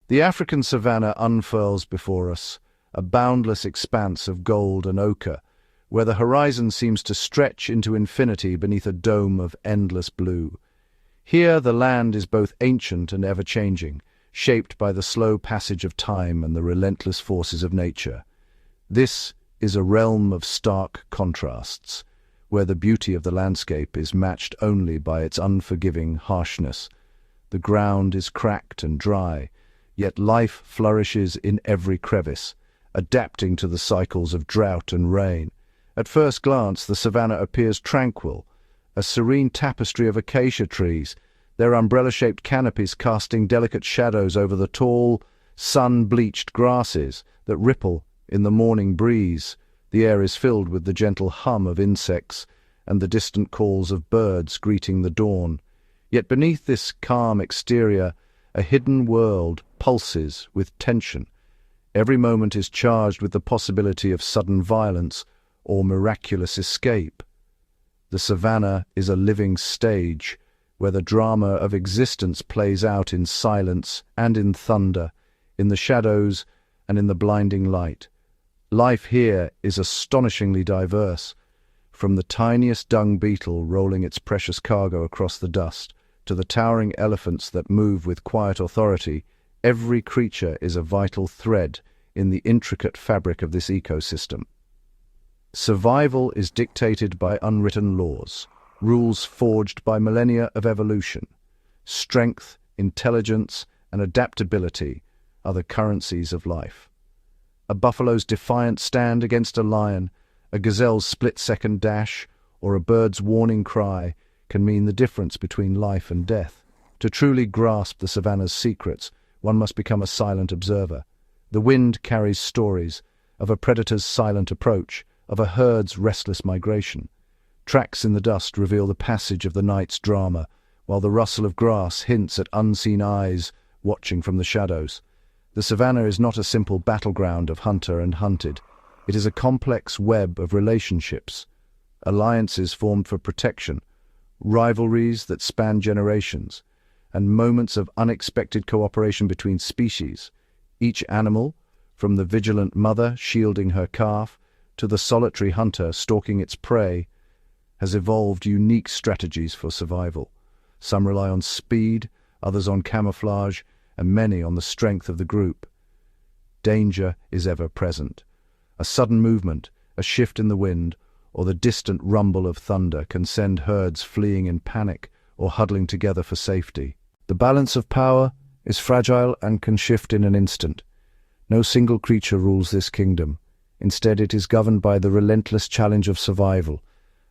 The African savanna unfurls before us, a boundless expanse of gold and ochre, where the horizon seems to stretch into infinity beneath a dome of endless blue. Here the land is both ancient and ever-changing, shaped by the slow passage of time and the relentless forces of nature. This is a realm of stark contrasts, where the beauty of the landscape is matched only by its unforgiving harshness. The ground is cracked and dry, yet life flourishes in every crevice, adapting to the cycles of drought and rain. At first glance, the savanna appears tranquil, a serene tapestry of acacia trees, their umbrella-shaped canopies casting delicate shadows over the tall, sun-bleached grasses that ripple in the morning breeze. The air is filled with the gentle hum of insects and the distant calls of birds greeting the dawn. Yet beneath this calm exterior, a hidden world pulses with tension. Every moment is charged with the possibility of sudden violence or miraculous escape. The savanna is a living stage, where the drama of existence plays out in silence and in thunder, in the shadows and in the blinding light. Life here is astonishingly diverse, from the tiniest dung beetle rolling its precious cargo across the dust, to the towering elephants that move with quiet authority. Every creature is a vital thread in the intricate fabric of this ecosystem. Survival is dictated by unwritten laws, rules forged by millennia of evolution. Strength, intelligence, and adaptability are the currencies of life. A buffalo's defiant stand against a lion, a gazelle's split-second dash, or a bird's warning cry can mean the difference between life and death. To truly grasp the savanna's secrets, one must become a silent observer. The wind carries stories of a predator's silent approach, of a herd's restless migration. Tracks in the dust reveal the passage of the night's drama, while the rustle of grass hints at unseen eyes watching from the shadows. The savanna is not a simple battleground of hunter and hunted. It is a complex web of relationships, alliances formed for protection, rivalries that span generations, and moments of unexpected cooperation between species. Each animal, from the vigilant mother shielding her calf to the solitary hunter stalking its prey, has evolved unique strategies for survival. Some rely on speed, others on camouflage, and many on the strength of the group. Danger is ever present. A sudden movement, a shift in the wind, or the distant rumble of thunder can send herds fleeing in panic or huddling together for safety. The balance of power is fragile and can shift in an instant. No single creature rules this kingdom. Instead, it is governed by the relentless challenge of survival,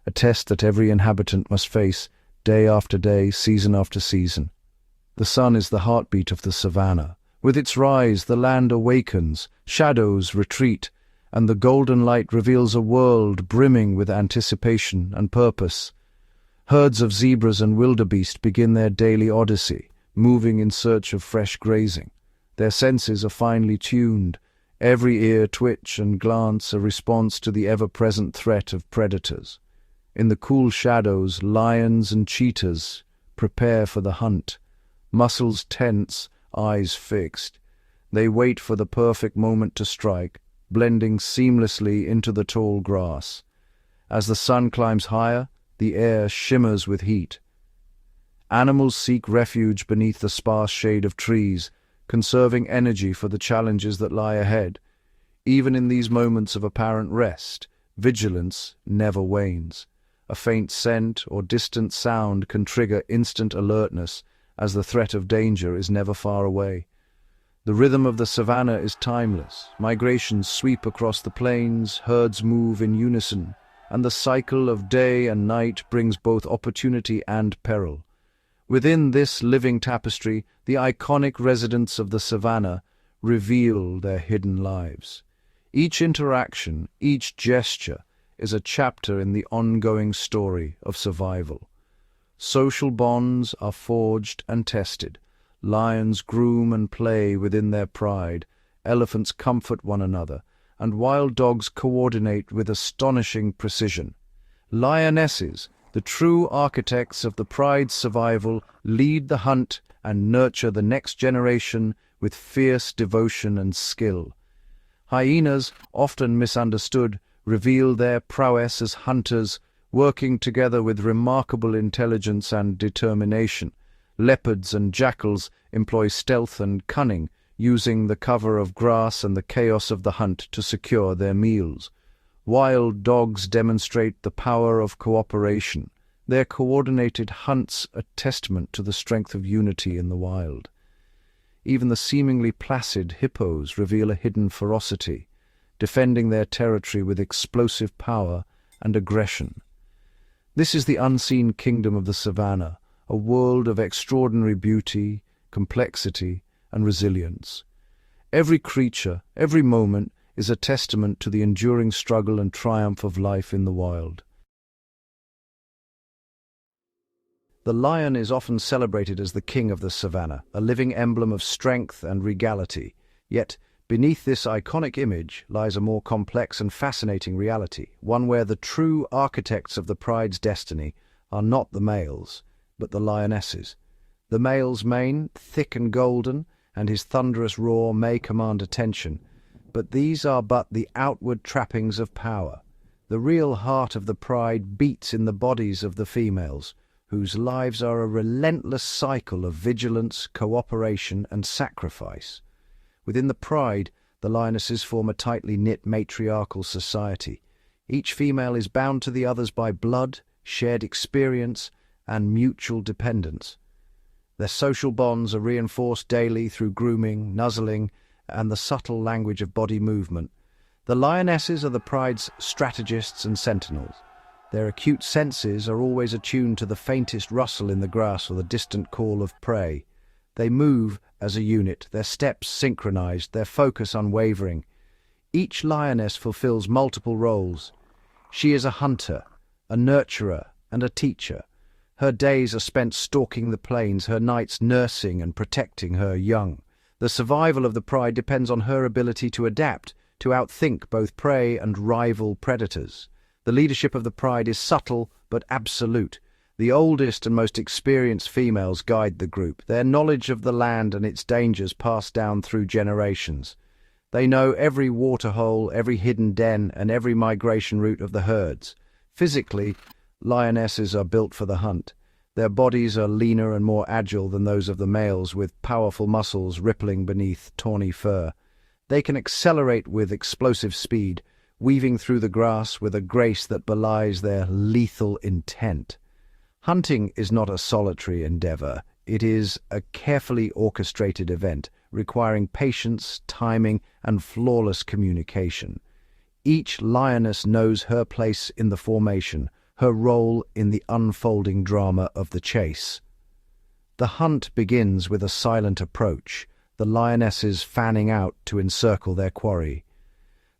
a test that every inhabitant must face day after day, season after season. The sun is the heartbeat of the savanna. With its rise, the land awakens, shadows retreat, and the golden light reveals a world brimming with anticipation and purpose. Herds of zebras and wildebeest begin their daily odyssey, moving in search of fresh grazing. Their senses are finely tuned, every ear twitch and glance a response to the ever-present threat of predators. In the cool shadows, lions and cheetahs prepare for the hunt. Muscles tense, eyes fixed. They wait for the perfect moment to strike, blending seamlessly into the tall grass. As the sun climbs higher, the air shimmers with heat. Animals seek refuge beneath the sparse shade of trees, conserving energy for the challenges that lie ahead. Even in these moments of apparent rest, vigilance never wanes. A faint scent or distant sound can trigger instant alertness, as the threat of danger is never far away. The rhythm of the savanna is timeless. Migrations sweep across the plains, herds move in unison, and the cycle of day and night brings both opportunity and peril. Within this living tapestry, the iconic residents of the savanna reveal their hidden lives. Each interaction, each gesture, is a chapter in the ongoing story of survival. Social bonds are forged and tested. Lions groom and play within their pride, elephants comfort one another, and wild dogs coordinate with astonishing precision. Lionesses, The true architects of the pride's survival lead the hunt and nurture the next generation with fierce devotion and skill. Hyenas, often misunderstood, reveal their prowess as hunters, working together with remarkable intelligence and determination. Leopards and jackals employ stealth and cunning, using the cover of grass and the chaos of the hunt to secure their meals. Wild dogs demonstrate the power of cooperation, their coordinated hunts a testament to the strength of unity in the wild. Even the seemingly placid hippos reveal a hidden ferocity, defending their territory with explosive power and aggression. This is the unseen kingdom of the Savannah, a world of extraordinary beauty, complexity, and resilience. Every creature, every moment, is a testament to the enduring struggle and triumph of life in the wild. The lion is often celebrated as the king of the savannah, a living emblem of strength and regality. Yet, beneath this iconic image lies a more complex and fascinating reality, one where the true architects of the pride's destiny are not the males, but the lionesses. The male's mane, thick and golden, and his thunderous roar may command attention, but these are but the outward trappings of power. The real heart of the pride beats in the bodies of the females, whose lives are a relentless cycle of vigilance, cooperation, and sacrifice. Within the pride, the lionesses form a tightly knit matriarchal society. Each female is bound to the others by blood, shared experience, and mutual dependence. Their social bonds are reinforced daily through grooming, nuzzling, and the subtle language of body movement. The lionesses are the pride's strategists and sentinels. Their acute senses are always attuned to the faintest rustle in the grass or the distant call of prey. They move as a unit, their steps synchronized, their focus unwavering. Each lioness fulfills multiple roles. She is a hunter, a nurturer, and a teacher. Her days are spent stalking the plains, her nights nursing and protecting her young. The survival of the pride depends on her ability to adapt, to outthink both prey and rival predators. The leadership of the pride is subtle but absolute. The oldest and most experienced females guide the group, their knowledge of the land and its dangers passed down through generations. They know every waterhole, every hidden den, and every migration route of the herds. Physically, lionesses are built for the hunt. Their bodies are leaner and more agile than those of the males, with powerful muscles rippling beneath tawny fur. They can accelerate with explosive speed, weaving through the grass with a grace that belies their lethal intent. Hunting is not a solitary endeavor. It is a carefully orchestrated event, requiring patience, timing, and flawless communication. Each lioness knows her place in the formation, her role in the unfolding drama of the chase. The hunt begins with a silent approach, the lionesses fanning out to encircle their quarry.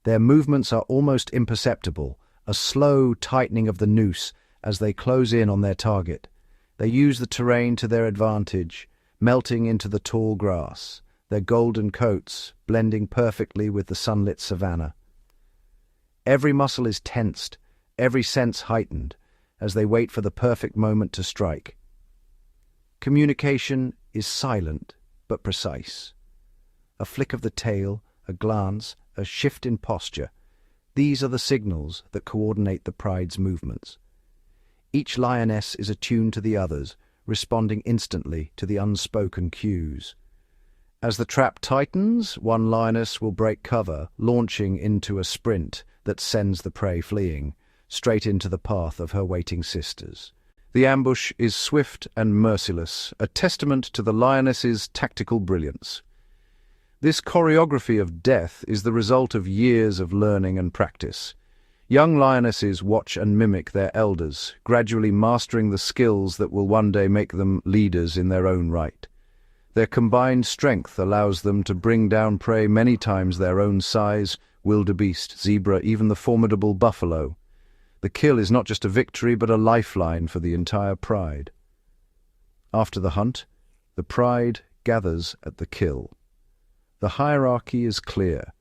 Their movements are almost imperceptible, a slow tightening of the noose as they close in on their target. They use the terrain to their advantage, melting into the tall grass, their golden coats blending perfectly with the sunlit savanna. Every muscle is tensed, every sense heightened, as they wait for the perfect moment to strike. Communication is silent but precise. A flick of the tail, a glance, a shift in posture. These are the signals that coordinate the pride's movements. Each lioness is attuned to the others, responding instantly to the unspoken cues. As the trap tightens, one lioness will break cover, launching into a sprint that sends the prey fleeing, straight into the path of her waiting sisters. The ambush is swift and merciless, a testament to the lioness's tactical brilliance. This choreography of death is the result of years of learning and practice. Young lionesses watch and mimic their elders, gradually mastering the skills that will one day make them leaders in their own right. Their combined strength allows them to bring down prey many times their own size: wildebeest, zebra, even the formidable buffalo. The kill is not just a victory but a lifeline for the entire pride. After the hunt, the pride gathers at the kill. The hierarchy is clear.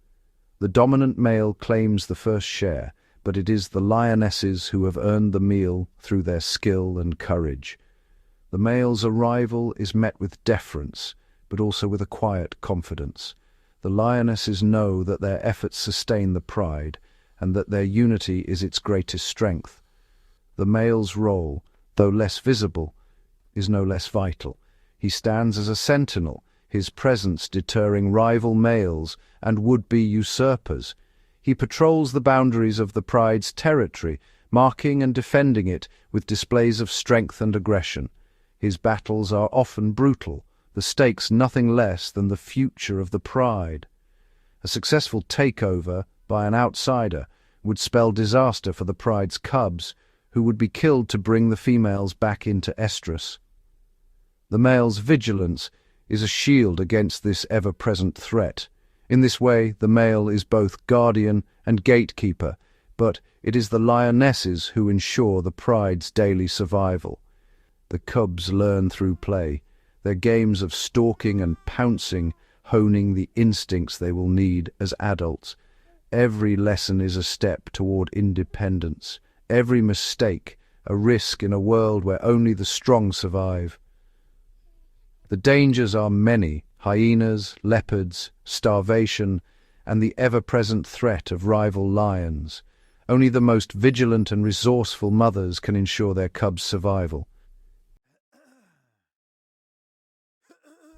The dominant male claims the first share, but it is the lionesses who have earned the meal through their skill and courage. The male's arrival is met with deference, but also with a quiet confidence. The lionesses know that their efforts sustain the pride, and that their unity is its greatest strength. The male's role, though less visible, is no less vital. He stands as a sentinel, his presence deterring rival males and would-be usurpers. He patrols the boundaries of the pride's territory, marking and defending it with displays of strength and aggression. His battles are often brutal, the stakes nothing less than the future of the pride. A successful takeover by an outsider would spell disaster for the pride's cubs, who would be killed to bring the females back into estrus. The male's vigilance is a shield against this ever-present threat. In this way, the male is both guardian and gatekeeper, but it is the lionesses who ensure the pride's daily survival. The cubs learn through play, their games of stalking and pouncing honing the instincts they will need as adults. Every lesson is a step toward independence, every mistake a risk in a world where only the strong survive. The dangers are many: hyenas, leopards, starvation, and the ever-present threat of rival lions. Only the most vigilant and resourceful mothers can ensure their cubs' survival.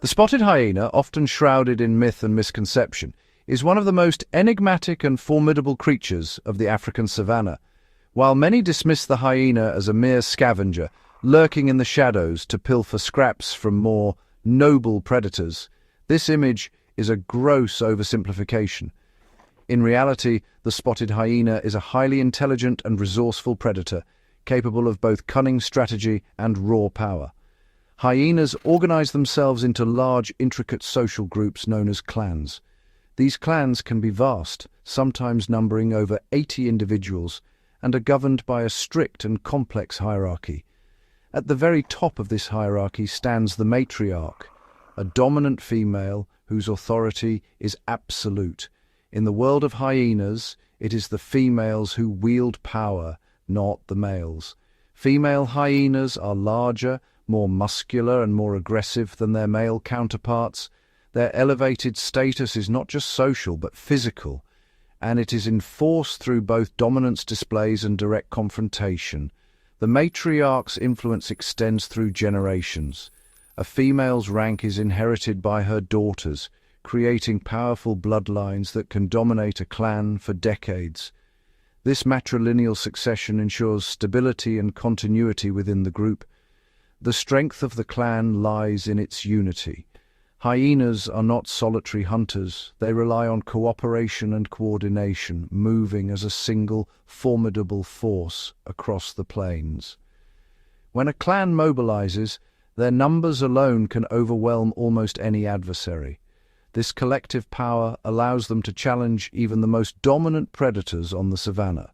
The spotted hyena, often shrouded in myth and misconception, is one of the most enigmatic and formidable creatures of the African savanna. While many dismiss the hyena as a mere scavenger, lurking in the shadows to pilfer scraps from more noble predators, this image is a gross oversimplification. In reality, the spotted hyena is a highly intelligent and resourceful predator, capable of both cunning strategy and raw power. Hyenas organize themselves into large, intricate social groups known as clans. These clans can be vast, sometimes numbering over 80 individuals, and are governed by a strict and complex hierarchy. At the very top of this hierarchy stands the matriarch, a dominant female whose authority is absolute. In the world of hyenas, it is the females who wield power, not the males. Female hyenas are larger, more muscular and more aggressive than their male counterparts. Their elevated status is not just social but physical, and it is enforced through both dominance displays and direct confrontation. The matriarch's influence extends through generations. A female's rank is inherited by her daughters, creating powerful bloodlines that can dominate a clan for decades. This matrilineal succession ensures stability and continuity within the group. The strength of the clan lies in its unity. Hyenas are not solitary hunters. They rely on cooperation and coordination, moving as a single, formidable force across the plains. When a clan mobilizes, their numbers alone can overwhelm almost any adversary. This collective power allows them to challenge even the most dominant predators on the savanna.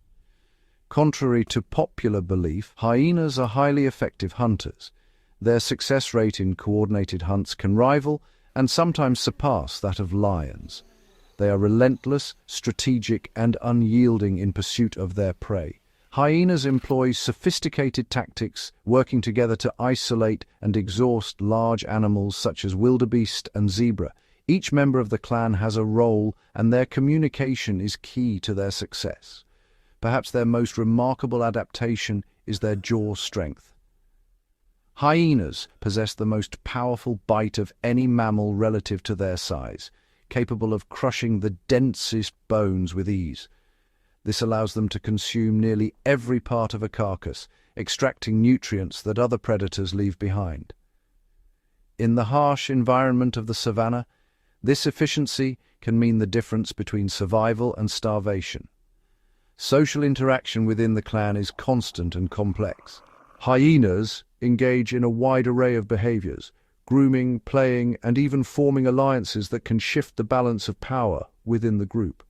Contrary to popular belief, hyenas are highly effective hunters. Their success rate in coordinated hunts can rival and sometimes surpass that of lions. They are relentless, strategic, and unyielding in pursuit of their prey. Hyenas employ sophisticated tactics, working together to isolate and exhaust large animals such as wildebeest and zebra. Each member of the clan has a role, and their communication is key to their success. Perhaps their most remarkable adaptation is their jaw strength. Hyenas possess the most powerful bite of any mammal relative to their size, capable of crushing the densest bones with ease. This allows them to consume nearly every part of a carcass, extracting nutrients that other predators leave behind. In the harsh environment of the savanna, this efficiency can mean the difference between survival and starvation. Social interaction within the clan is constant and complex. Hyenas engage in a wide array of behaviors, grooming, playing, and even forming alliances that can shift the balance of power within the group.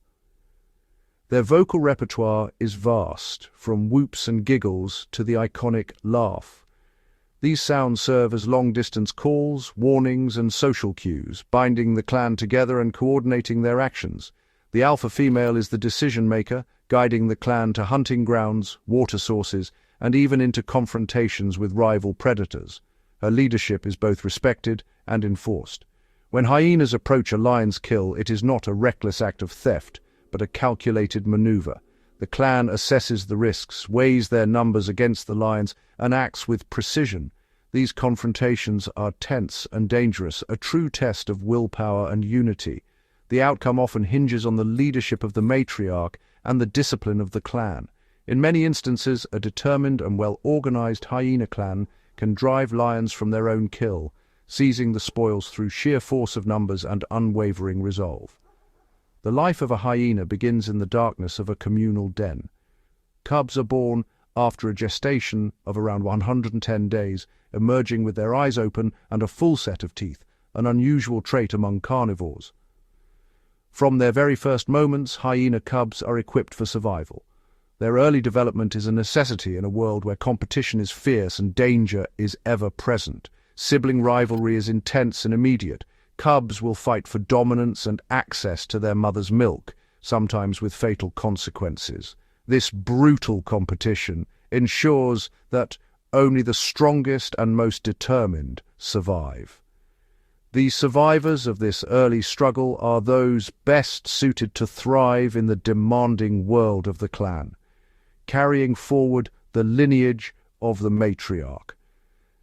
Their vocal repertoire is vast, from whoops and giggles to the iconic laugh. These sounds serve as long-distance calls, warnings, and social cues, binding the clan together and coordinating their actions. The alpha female is the decision-maker, guiding the clan to hunting grounds, water sources, and even into confrontations with rival predators. Her leadership is both respected and enforced. When hyenas approach a lion's kill, it is not a reckless act of theft, but a calculated maneuver. The clan assesses the risks, weighs their numbers against the lions, and acts with precision. These confrontations are tense and dangerous, a true test of willpower and unity. The outcome often hinges on the leadership of the matriarch and the discipline of the clan. In many instances, a determined and well-organized hyena clan can drive lions from their own kill, seizing the spoils through sheer force of numbers and unwavering resolve. The life of a hyena begins in the darkness of a communal den. Cubs are born after a gestation of around 110 days, emerging with their eyes open and a full set of teeth, an unusual trait among carnivores. From their very first moments, hyena cubs are equipped for survival. Their early development is a necessity in a world where competition is fierce and danger is ever present. Sibling rivalry is intense and immediate. Cubs will fight for dominance and access to their mother's milk, sometimes with fatal consequences. This brutal competition ensures that only the strongest and most determined survive. The survivors of this early struggle are those best suited to thrive in the demanding world of the clan, carrying forward the lineage of the matriarch.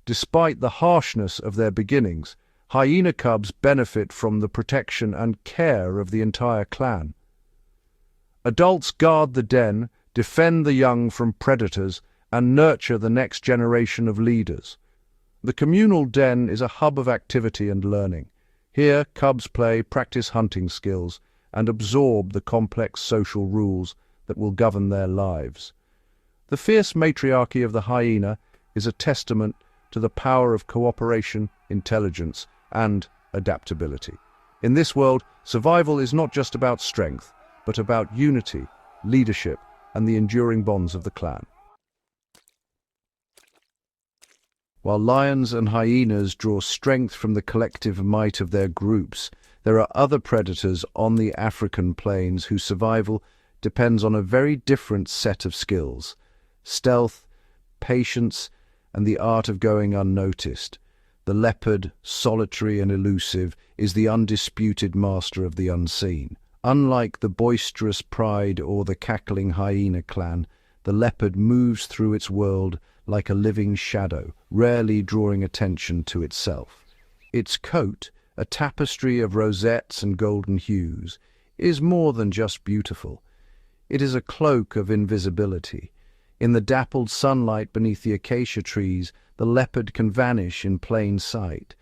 Despite the harshness of their beginnings, hyena cubs benefit from the protection and care of the entire clan. Adults guard the den, defend the young from predators, and nurture the next generation of leaders. The communal den is a hub of activity and learning. Here, cubs play, practice hunting skills, and absorb the complex social rules that will govern their lives. The fierce matriarchy of the hyena is a testament to the power of cooperation, intelligence, and adaptability. In this world, survival is not just about strength, but about unity, leadership, and the enduring bonds of the clan. While lions and hyenas draw strength from the collective might of their groups, there are other predators on the African plains whose survival depends on a very different set of skills: stealth, patience, and the art of going unnoticed. The leopard, solitary and elusive, is the undisputed master of the unseen. Unlike the boisterous pride or the cackling hyena clan, the leopard moves through its world like a living shadow, rarely drawing attention to itself. Its coat, a tapestry of rosettes and golden hues, is more than just beautiful. It is a cloak of invisibility. In the dappled sunlight beneath the acacia trees, the leopard can vanish in plain sight,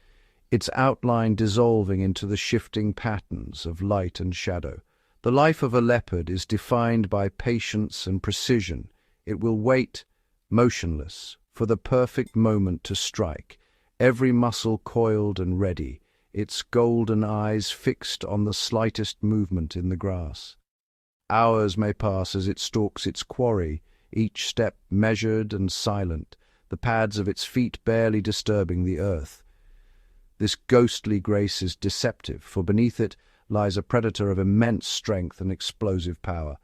its outline dissolving into the shifting patterns of light and shadow. The life of a leopard is defined by patience and precision. It will wait, motionless, for the perfect moment to strike, every muscle coiled and ready, its golden eyes fixed on the slightest movement in the grass. Hours may pass as it stalks its quarry, each step measured and silent, the pads of its feet barely disturbing the earth. This ghostly grace is deceptive, for beneath it lies a predator of immense strength and explosive power.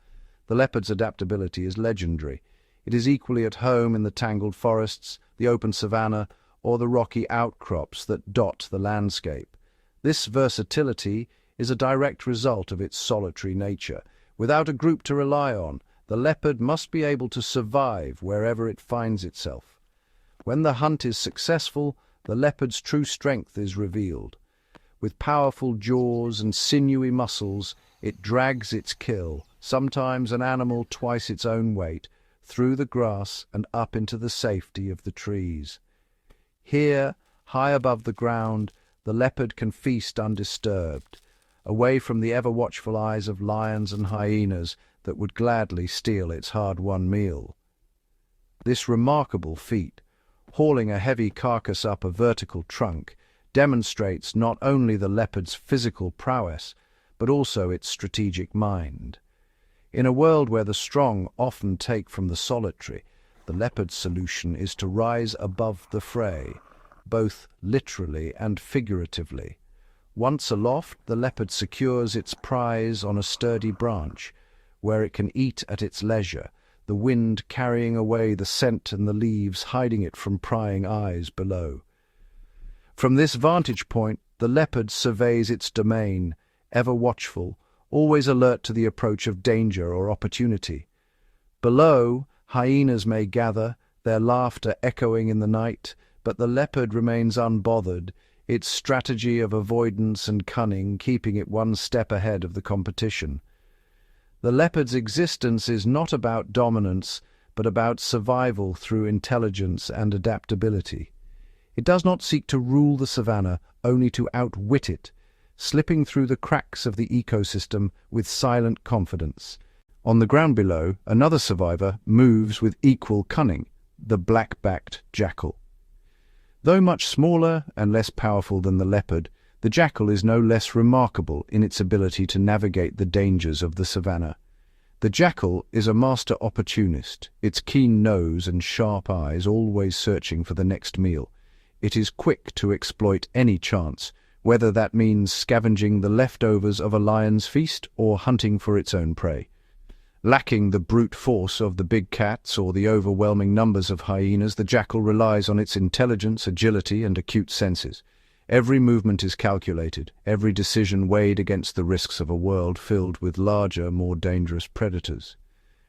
The leopard's adaptability is legendary. It is equally at home in the tangled forests, the open savanna, or the rocky outcrops that dot the landscape. This versatility is a direct result of its solitary nature. Without a group to rely on, the leopard must be able to survive wherever it finds itself. When the hunt is successful, the leopard's true strength is revealed. With powerful jaws and sinewy muscles, it drags its kill, sometimes an animal twice its own weight, through the grass and up into the safety of the trees. Here, high above the ground, the leopard can feast undisturbed, away from the ever-watchful eyes of lions and hyenas that would gladly steal its hard-won meal. This remarkable feat, hauling a heavy carcass up a vertical trunk, demonstrates not only the leopard's physical prowess, but also its strategic mind. In a world where the strong often take from the solitary, the leopard's solution is to rise above the fray, both literally and figuratively. Once aloft, the leopard secures its prize on a sturdy branch, where it can eat at its leisure, the wind carrying away the scent and the leaves hiding it from prying eyes below. From this vantage point, the leopard surveys its domain, ever watchful, always alert to the approach of danger or opportunity. Below, hyenas may gather, their laughter echoing in the night, but the leopard remains unbothered, its strategy of avoidance and cunning keeping it one step ahead of the competition. The leopard's existence is not about dominance, but about survival through intelligence and adaptability. It does not seek to rule the savanna, only to outwit it, slipping through the cracks of the ecosystem with silent confidence. On the ground below, another survivor moves with equal cunning, the black-backed jackal. Though much smaller and less powerful than the leopard, the jackal is no less remarkable in its ability to navigate the dangers of the savanna. The jackal is a master opportunist, its keen nose and sharp eyes always searching for the next meal. It is quick to exploit any chance, whether that means scavenging the leftovers of a lion's feast or hunting for its own prey. Lacking the brute force of the big cats or the overwhelming numbers of hyenas, the jackal relies on its intelligence, agility, and acute senses. Every movement is calculated, every decision weighed against the risks of a world filled with larger, more dangerous predators.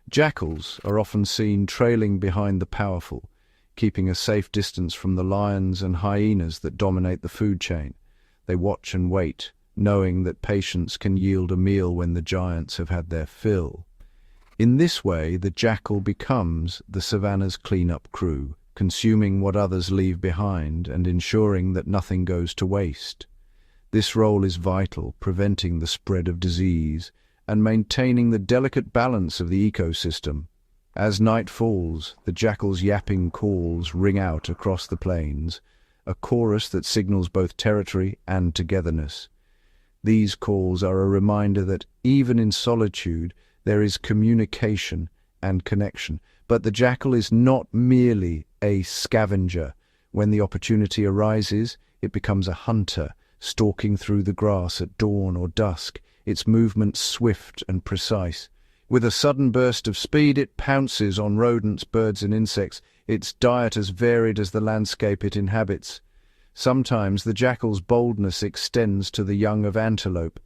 Jackals are often seen trailing behind the powerful, keeping a safe distance from the lions and hyenas that dominate the food chain. They watch and wait, knowing that patience can yield a meal when the giants have had their fill. In this way, the jackal becomes the savanna's clean-up crew, consuming what others leave behind and ensuring that nothing goes to waste. This role is vital, preventing the spread of disease and maintaining the delicate balance of the ecosystem. As night falls, the jackal's yapping calls ring out across the plains, a chorus that signals both territory and togetherness. These calls are a reminder that, even in solitude, there is communication and connection. But the jackal is not merely a scavenger. When the opportunity arises, it becomes a hunter, stalking through the grass at dawn or dusk, its movements swift and precise. With a sudden burst of speed, it pounces on rodents, birds, and insects, its diet as varied as the landscape it inhabits. Sometimes the jackal's boldness extends to the young of antelope,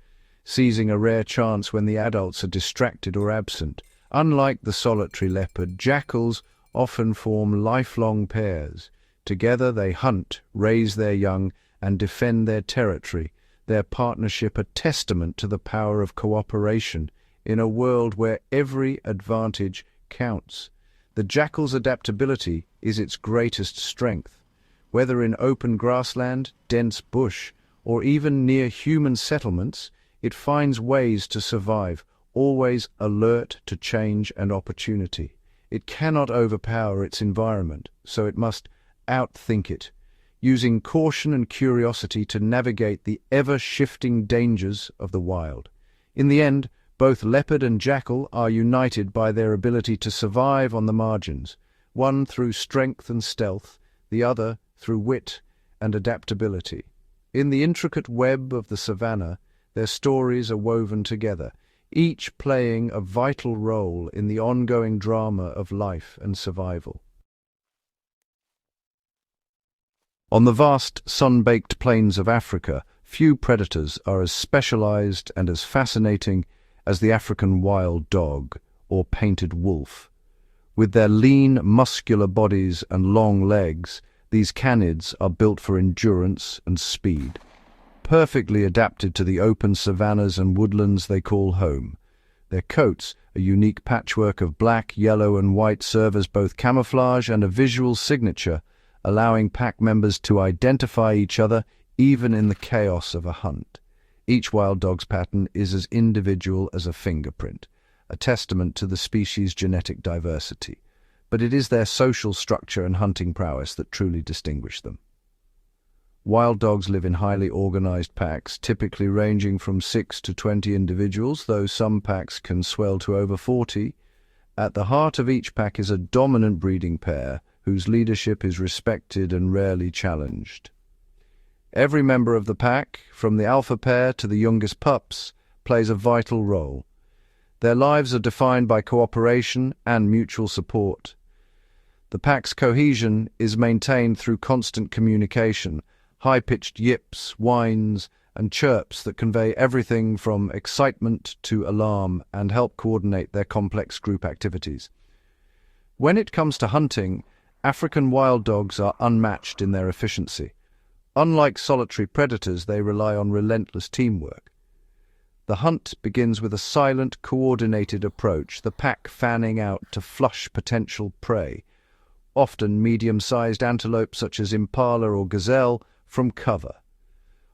seizing a rare chance when the adults are distracted or absent. Unlike the solitary leopard, jackals often form lifelong pairs. Together they hunt, raise their young, and defend their territory, their partnership a testament to the power of cooperation in a world where every advantage counts. The jackal's adaptability is its greatest strength. Whether in open grassland, dense bush, or even near human settlements, it finds ways to survive, always alert to change and opportunity. It cannot overpower its environment, so it must outthink it, using caution and curiosity to navigate the ever-shifting dangers of the wild. In the end, both leopard and jackal are united by their ability to survive on the margins, one through strength and stealth, the other through wit and adaptability. In the intricate web of the savanna, their stories are woven together, each playing a vital role in the ongoing drama of life and survival. On the vast, sun-baked plains of Africa, few predators are as specialized and as fascinating as the African wild dog or painted wolf. With their lean, muscular bodies and long legs, these canids are built for endurance and speed, perfectly adapted to the open savannas and woodlands they call home. Their coats, a unique patchwork of black, yellow, and white, serve as both camouflage and a visual signature, allowing pack members to identify each other even in the chaos of a hunt. Each wild dog's pattern is as individual as a fingerprint, a testament to the species' genetic diversity, but it is their social structure and hunting prowess that truly distinguish them. Wild dogs live in highly organized packs, typically ranging from 6 to 20 individuals, though some packs can swell to over 40. At the heart of each pack is a dominant breeding pair, whose leadership is respected and rarely challenged. Every member of the pack, from the alpha pair to the youngest pups, plays a vital role. Their lives are defined by cooperation and mutual support. The pack's cohesion is maintained through constant communication, high-pitched yips, whines, and chirps that convey everything from excitement to alarm and help coordinate their complex group activities. When it comes to hunting, African wild dogs are unmatched in their efficiency. Unlike solitary predators, they rely on relentless teamwork. The hunt begins with a silent, coordinated approach, the pack fanning out to flush potential prey, often medium-sized antelope such as impala or gazelle, from cover.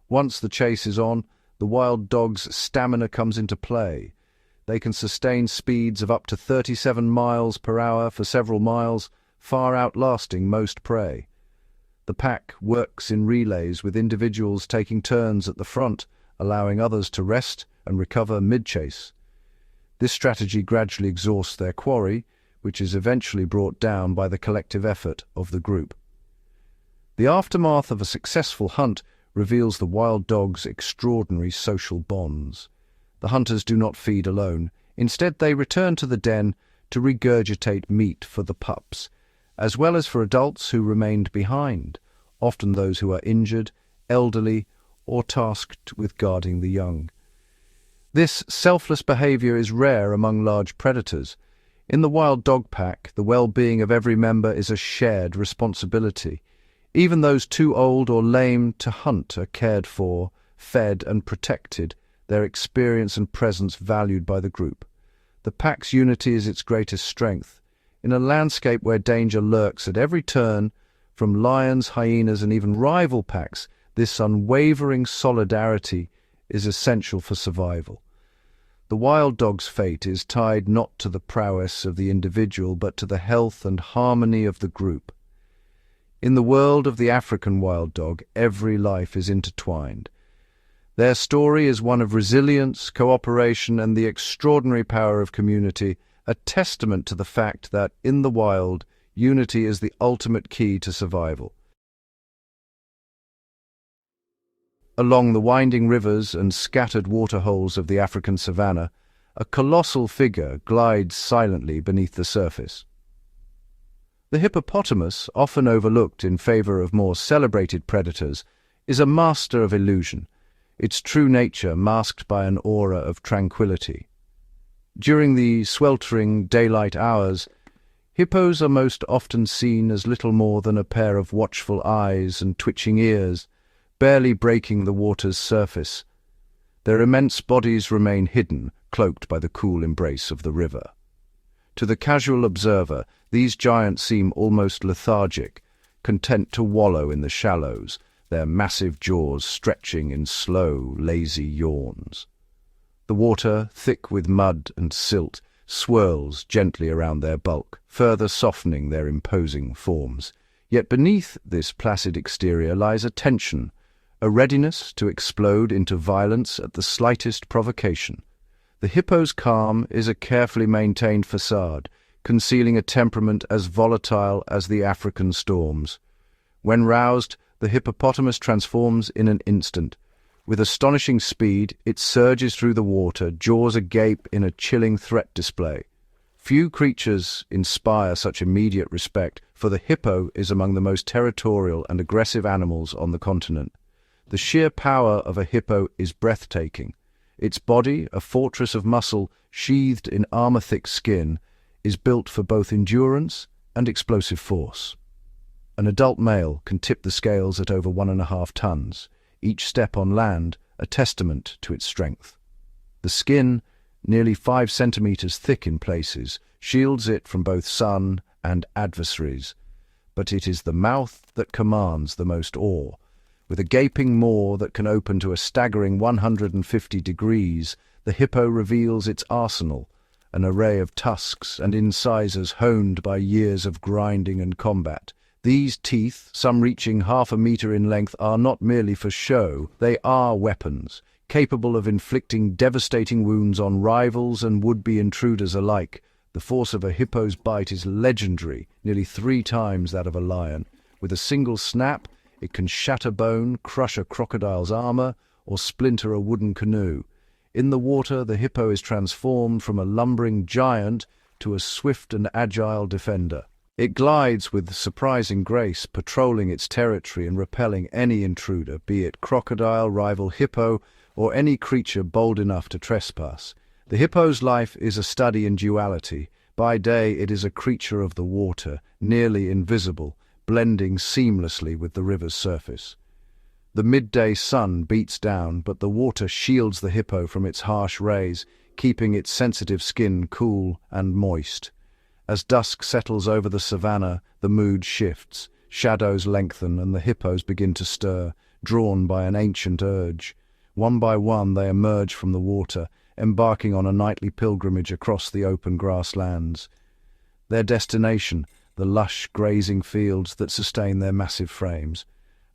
Once the chase is on, the wild dog's stamina comes into play. They can sustain speeds of up to 37 miles per hour for several miles, far outlasting most prey. The pack works in relays with individuals taking turns at the front, allowing others to rest and recover mid-chase. This strategy gradually exhausts their quarry, which is eventually brought down by the collective effort of the group. The aftermath of a successful hunt reveals the wild dog's extraordinary social bonds. The hunters do not feed alone. Instead, they return to the den to regurgitate meat for the pups, as well as for adults who remained behind, often those who are injured, elderly, or tasked with guarding the young. This selfless behavior is rare among large predators. In the wild dog pack, the well-being of every member is a shared responsibility. Even those too old or lame to hunt are cared for, fed and protected, their experience and presence valued by the group. The pack's unity is its greatest strength. In a landscape where danger lurks at every turn, from lions, hyenas, and even rival packs, this unwavering solidarity is essential for survival. The wild dog's fate is tied not to the prowess of the individual, but to the health and harmony of the group. In the world of the African wild dog, every life is intertwined. Their story is one of resilience, cooperation, and the extraordinary power of community, a testament to the fact that, in the wild, unity is the ultimate key to survival. Along the winding rivers and scattered waterholes of the African savanna, a colossal figure glides silently beneath the surface. The hippopotamus, often overlooked in favor of more celebrated predators, is a master of illusion, its true nature masked by an aura of tranquility. During the sweltering daylight hours, hippos are most often seen as little more than a pair of watchful eyes and twitching ears, barely breaking the water's surface. Their immense bodies remain hidden, cloaked by the cool embrace of the river. To the casual observer, these giants seem almost lethargic, content to wallow in the shallows, their massive jaws stretching in slow, lazy yawns. The water, thick with mud and silt, swirls gently around their bulk, further softening their imposing forms. Yet beneath this placid exterior lies a tension, a readiness to explode into violence at the slightest provocation. The hippo's calm is a carefully maintained facade, concealing a temperament as volatile as the African storms. When roused, the hippopotamus transforms in an instant. With astonishing speed, it surges through the water, jaws agape in a chilling threat display. Few creatures inspire such immediate respect, for the hippo is among the most territorial and aggressive animals on the continent. The sheer power of a hippo is breathtaking. Its body, a fortress of muscle sheathed in armor-thick skin, is built for both endurance and explosive force. An adult male can tip the scales at over 1.5 tons, each step on land a testament to its strength. The skin, nearly 5 centimeters thick in places, shields it from both sun and adversaries. But it is the mouth that commands the most awe. With a gaping maw that can open to a staggering 150 degrees, the hippo reveals its arsenal, an array of tusks and incisors honed by years of grinding and combat. These teeth, some reaching 0.5 meter in length, are not merely for show, they are weapons, capable of inflicting devastating wounds on rivals and would-be intruders alike. The force of a hippo's bite is legendary, nearly 3 times that of a lion. With a single snap, It can shatter bone, crush a crocodile's armor, or splinter a wooden canoe. In the water, the hippo is transformed from a lumbering giant to a swift and agile defender. It glides with surprising grace, patrolling its territory and repelling any intruder, be it crocodile, rival hippo, or any creature bold enough to trespass. The hippo's life is a study in duality. By day it is a creature of the water, nearly invisible, blending seamlessly with the river's surface. The midday sun beats down, but the water shields the hippo from its harsh rays, keeping its sensitive skin cool and moist. As dusk settles over the savannah, the mood shifts, shadows lengthen, and the hippos begin to stir, drawn by an ancient urge. One by one they emerge from the water, embarking on a nightly pilgrimage across the open grasslands. Their destination, the lush grazing fields that sustain their massive frames.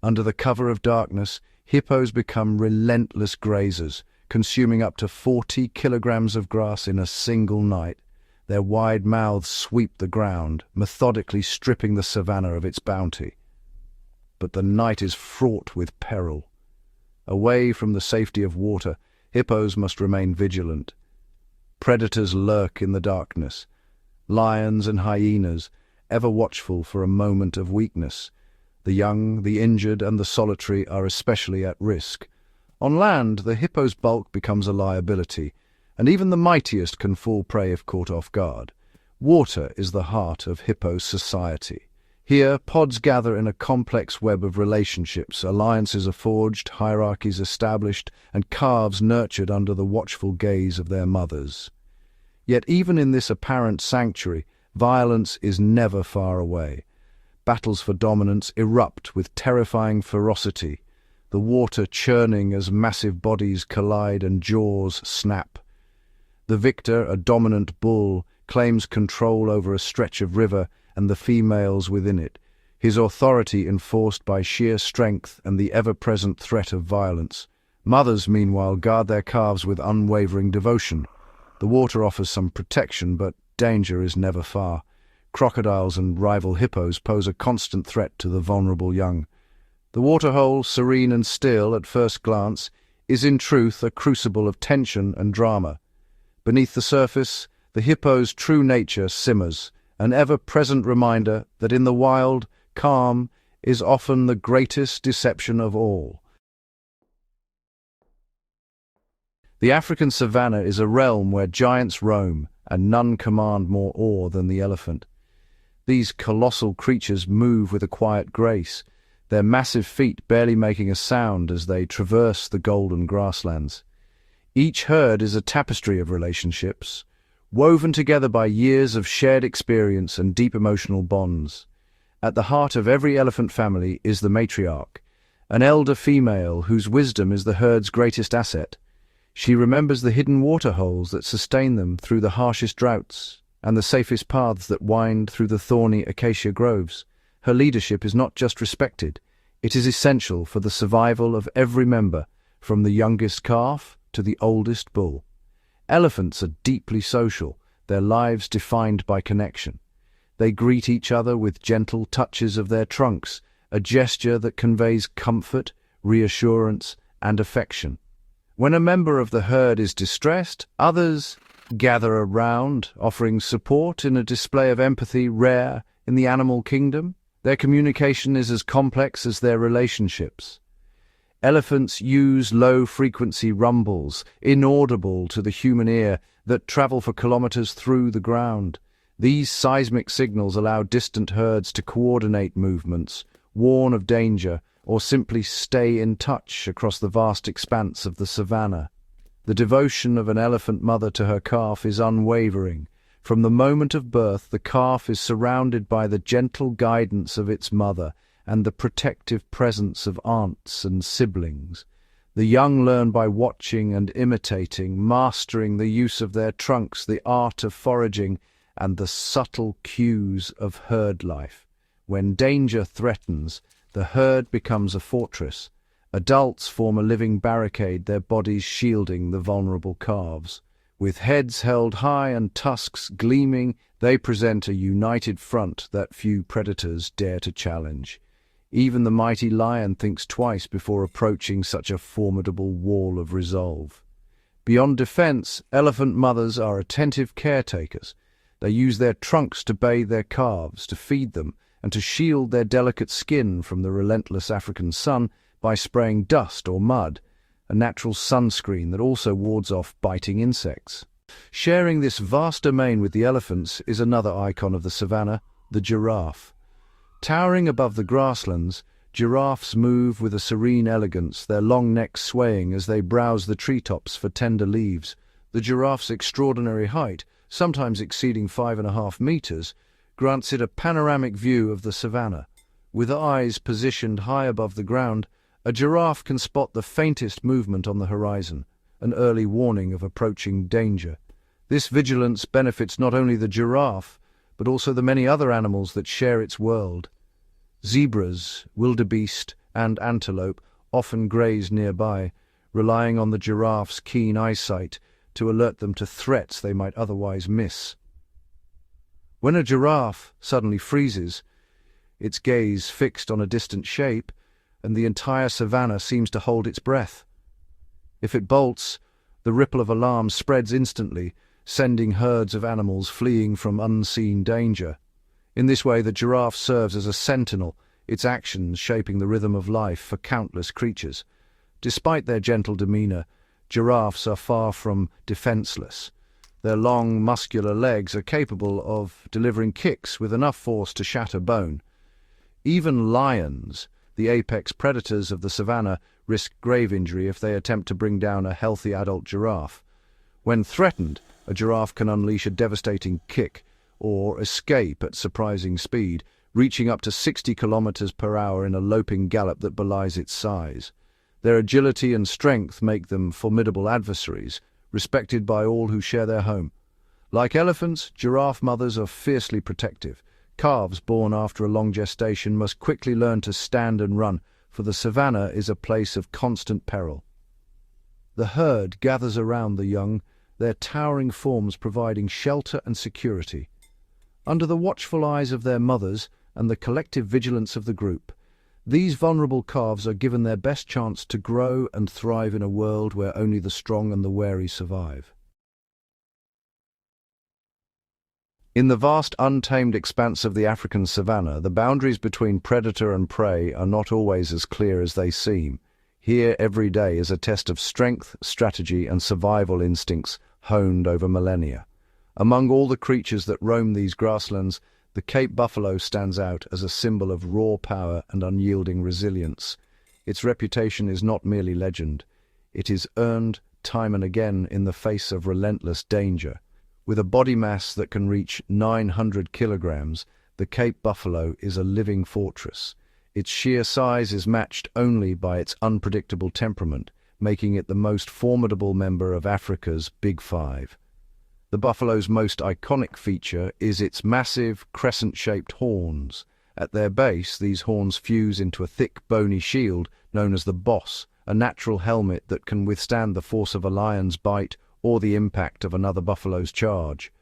Under the cover of darkness, hippos become relentless grazers, consuming up to 40 kilograms of grass in a single night. Their wide mouths sweep the ground, methodically stripping the savannah of its bounty. But the night is fraught with peril. Away from the safety of water, hippos must remain vigilant. Predators lurk in the darkness. Lions and hyenas, ever watchful for a moment of weakness. The young, the injured, and the solitary are especially at risk. On land, the hippo's bulk becomes a liability, and even the mightiest can fall prey if caught off guard. Water is the heart of hippo society. Here, pods gather in a complex web of relationships, alliances are forged, hierarchies established, and calves nurtured under the watchful gaze of their mothers. Yet even in this apparent sanctuary, violence is never far away. Battles for dominance erupt with terrifying ferocity, the water churning as massive bodies collide and jaws snap. The victor, a dominant bull, claims control over a stretch of river and the females within it, his authority enforced by sheer strength and the ever-present threat of violence. Mothers, meanwhile, guard their calves with unwavering devotion. The water offers some protection, but danger is never far. Crocodiles and rival hippos pose a constant threat to the vulnerable young. The waterhole, serene and still at first glance, is in truth a crucible of tension and drama. Beneath the surface, the hippo's true nature simmers, an ever-present reminder that in the wild, calm is often the greatest deception of all. The African savanna is a realm where giants roam, and none command more awe than the elephant. These colossal creatures move with a quiet grace, their massive feet barely making a sound as they traverse the golden grasslands. Each herd is a tapestry of relationships, woven together by years of shared experience and deep emotional bonds. At the heart of every elephant family is the matriarch, an elder female whose wisdom is the herd's greatest asset. She remembers the hidden waterholes that sustain them through the harshest droughts and the safest paths that wind through the thorny acacia groves. Her leadership is not just respected, it is essential for the survival of every member, from the youngest calf to the oldest bull. Elephants are deeply social, their lives defined by connection. They greet each other with gentle touches of their trunks, a gesture that conveys comfort, reassurance, and affection. When a member of the herd is distressed, others gather around, offering support in a display of empathy rare in the animal kingdom. Their communication is as complex as their relationships. Elephants use low-frequency rumbles, inaudible to the human ear, that travel for kilometers through the ground. These seismic signals allow distant herds to coordinate movements, warn of danger, or simply stay in touch across the vast expanse of the savannah. The devotion of an elephant mother to her calf is unwavering. From the moment of birth, the calf is surrounded by the gentle guidance of its mother and the protective presence of aunts and siblings. The young learn by watching and imitating, mastering the use of their trunks, the art of foraging, and the subtle cues of herd life. When danger threatens, the herd becomes a fortress. Adults form a living barricade, their bodies shielding the vulnerable calves. With heads held high and tusks gleaming, they present a united front that few predators dare to challenge. Even the mighty lion thinks twice before approaching such a formidable wall of resolve. Beyond defense, elephant mothers are attentive caretakers. They use their trunks to bathe their calves, to feed them, and to shield their delicate skin from the relentless African sun by spraying dust or mud, a natural sunscreen that also wards off biting insects. Sharing this vast domain with the elephants is another icon of the savannah, the giraffe. Towering above the grasslands, giraffes move with a serene elegance, their long necks swaying as they browse the treetops for tender leaves. The giraffe's extraordinary height, sometimes exceeding 5.5 meters, grants it a panoramic view of the savannah. With eyes positioned high above the ground, a giraffe can spot the faintest movement on the horizon, an early warning of approaching danger. This vigilance benefits not only the giraffe, but also the many other animals that share its world. Zebras, wildebeest, and antelope often graze nearby, relying on the giraffe's keen eyesight to alert them to threats they might otherwise miss. When a giraffe suddenly freezes, its gaze fixed on a distant shape, and the entire savannah seems to hold its breath. If it bolts, the ripple of alarm spreads instantly, sending herds of animals fleeing from unseen danger. In this way, the giraffe serves as a sentinel, its actions shaping the rhythm of life for countless creatures. Despite their gentle demeanor, giraffes are far from defenseless. Their long, muscular legs are capable of delivering kicks with enough force to shatter bone. Even lions, the apex predators of the savannah, risk grave injury if they attempt to bring down a healthy adult giraffe. When threatened, a giraffe can unleash a devastating kick or escape at surprising speed, reaching up to 60 kilometers per hour in a loping gallop that belies its size. Their agility and strength make them formidable adversaries, respected by all who share their home. Like elephants, giraffe mothers are fiercely protective. Calves born after a long gestation must quickly learn to stand and run, for the savannah is a place of constant peril. The herd gathers around the young, their towering forms providing shelter and security. Under the watchful eyes of their mothers and the collective vigilance of the group, these vulnerable calves are given their best chance to grow and thrive in a world where only the strong and the wary survive. In the vast untamed expanse of the African savannah, the boundaries between predator and prey are not always as clear as they seem. Here, every day is a test of strength, strategy, and survival instincts honed over millennia. Among all the creatures that roam these grasslands, the Cape buffalo stands out as a symbol of raw power and unyielding resilience. Its reputation is not merely legend. It is earned time and again in the face of relentless danger. With a body mass that can reach 900 kilograms, the Cape buffalo is a living fortress. Its sheer size is matched only by its unpredictable temperament, making it the most formidable member of Africa's Big Five. The buffalo's most iconic feature is its massive, crescent-shaped horns. At their base, these horns fuse into a thick, bony shield known as the boss, a natural helmet that can withstand the force of a lion's bite or the impact of another buffalo's charge.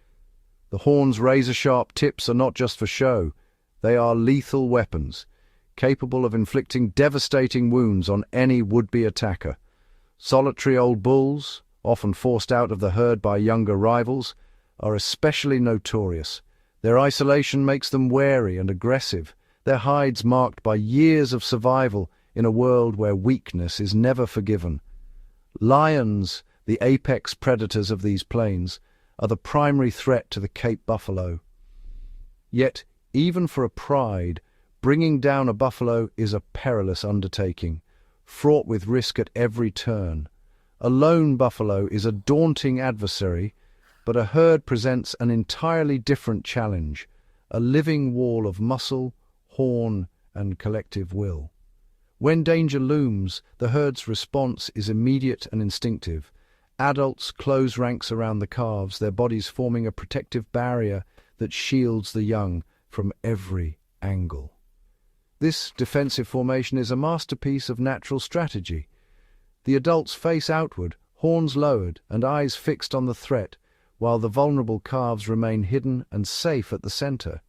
The horn's razor-sharp tips are not just for show. They are lethal weapons, capable of inflicting devastating wounds on any would-be attacker. Solitary old bulls, often forced out of the herd by younger rivals, are especially notorious. Their isolation makes them wary and aggressive, their hides marked by years of survival in a world where weakness is never forgiven. Lions, the apex predators of these plains, are the primary threat to the Cape buffalo. Yet, even for a pride, bringing down a buffalo is a perilous undertaking, fraught with risk at every turn. A lone buffalo is a daunting adversary, but a herd presents an entirely different challenge, a living wall of muscle, horn, and collective will. When danger looms, the herd's response is immediate and instinctive. Adults close ranks around the calves, their bodies forming a protective barrier that shields the young from every angle. This defensive formation is a masterpiece of natural strategy. The adults face outward, horns lowered and eyes fixed on the threat, while the vulnerable calves remain hidden and safe at the center.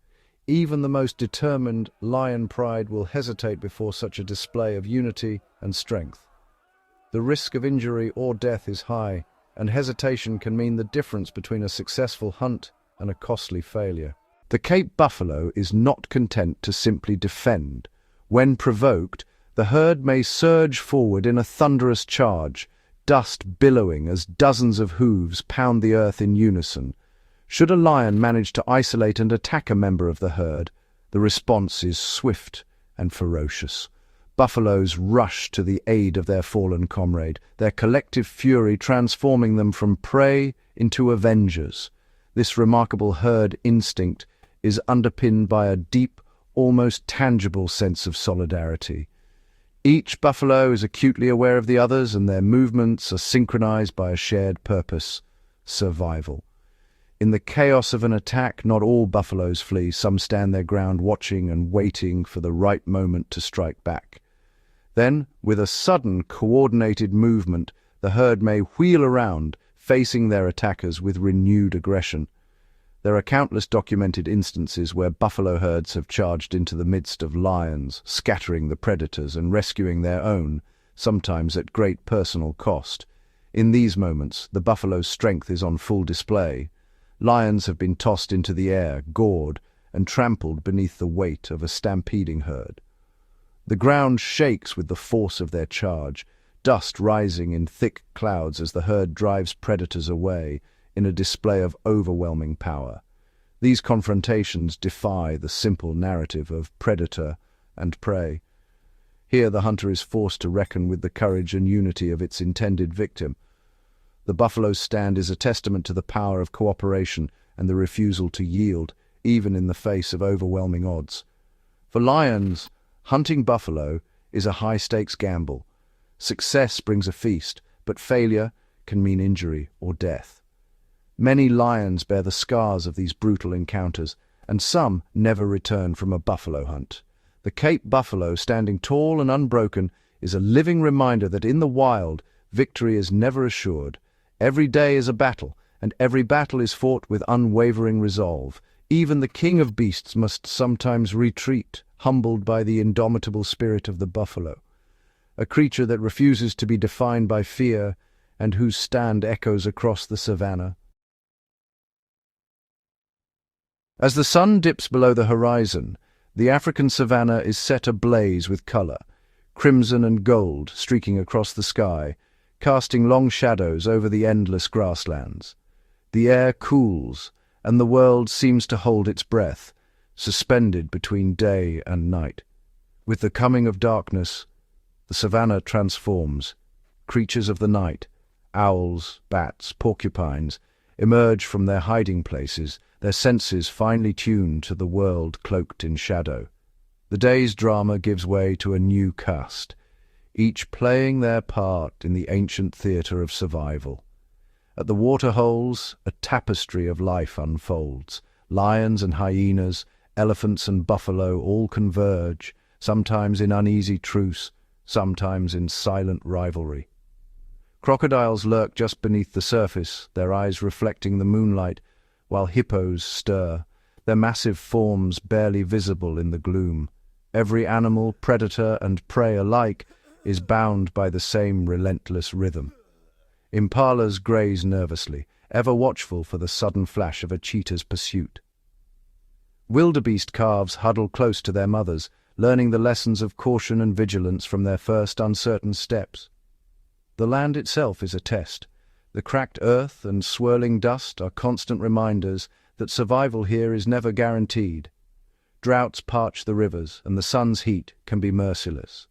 Even the most determined lion pride will hesitate before such a display of unity and strength. The risk of injury or death is high, and hesitation can mean the difference between a successful hunt and a costly failure. The Cape buffalo is not content to simply defend. When provoked, the herd may surge forward in a thunderous charge, dust billowing as dozens of hooves pound the earth in unison. Should a lion manage to isolate and attack a member of the herd, the response is swift and ferocious. Buffaloes rush to the aid of their fallen comrade, their collective fury transforming them from prey into avengers. This remarkable herd instinct is underpinned by a deep, almost tangible sense of solidarity. Each buffalo is acutely aware of the others, and their movements are synchronized by a shared purpose: survival. In the chaos of an attack, not all buffaloes flee. Some stand their ground, watching and waiting for the right moment to strike back. Then, with a sudden, coordinated movement, the herd may wheel around, facing their attackers with renewed aggression. There are countless documented instances where buffalo herds have charged into the midst of lions, scattering the predators and rescuing their own, sometimes at great personal cost. In these moments, the buffalo's strength is on full display. Lions have been tossed into the air, gored, and trampled beneath the weight of a stampeding herd. The ground shakes with the force of their charge, dust rising in thick clouds as the herd drives predators away in a display of overwhelming power. These confrontations defy the simple narrative of predator and prey. Here the hunter is forced to reckon with the courage and unity of its intended victim. The buffalo's stand is a testament to the power of cooperation and the refusal to yield, even in the face of overwhelming odds. For lions, hunting buffalo is a high-stakes gamble. Success brings a feast, but failure can mean injury or death. Many lions bear the scars of these brutal encounters, and some never return from a buffalo hunt. The Cape buffalo, standing tall and unbroken, is a living reminder that in the wild, victory is never assured. Every day is a battle, and every battle is fought with unwavering resolve. Even the king of beasts must sometimes retreat, humbled by the indomitable spirit of the buffalo, a creature that refuses to be defined by fear and whose stand echoes across the savannah. As the sun dips below the horizon, the African savannah is set ablaze with color, crimson and gold streaking across the sky, casting long shadows over the endless grasslands. The air cools, and the world seems to hold its breath, suspended between day and night. With the coming of darkness, the savannah transforms. Creatures of the night, owls, bats, porcupines, emerge from their hiding places, their senses finely tuned to the world cloaked in shadow. The day's drama gives way to a new cast, each playing their part in the ancient theatre of survival. At the waterholes, a tapestry of life unfolds. Lions and hyenas, elephants and buffalo all converge, sometimes in uneasy truce, sometimes in silent rivalry. Crocodiles lurk just beneath the surface, their eyes reflecting the moonlight, while hippos stir, their massive forms barely visible in the gloom. Every animal, predator and prey alike, is bound by the same relentless rhythm. Impalas graze nervously, ever watchful for the sudden flash of a cheetah's pursuit. Wildebeest calves huddle close to their mothers, learning the lessons of caution and vigilance from their first uncertain steps. The land itself is a test. The cracked earth and swirling dust are constant reminders that survival here is never guaranteed. Droughts parch the rivers, and the sun's heat can be merciless.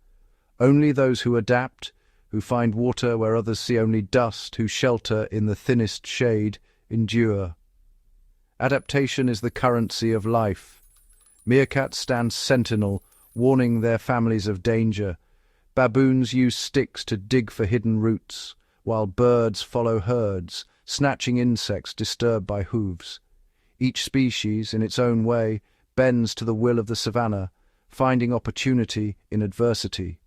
Only those who adapt, who find water where others see only dust, who shelter in the thinnest shade, endure. Adaptation is the currency of life. Meerkats stand sentinel, warning their families of danger. Baboons use sticks to dig for hidden roots, while birds follow herds, snatching insects disturbed by hooves. Each species, in its own way, bends to the will of the savannah, finding opportunity in adversity.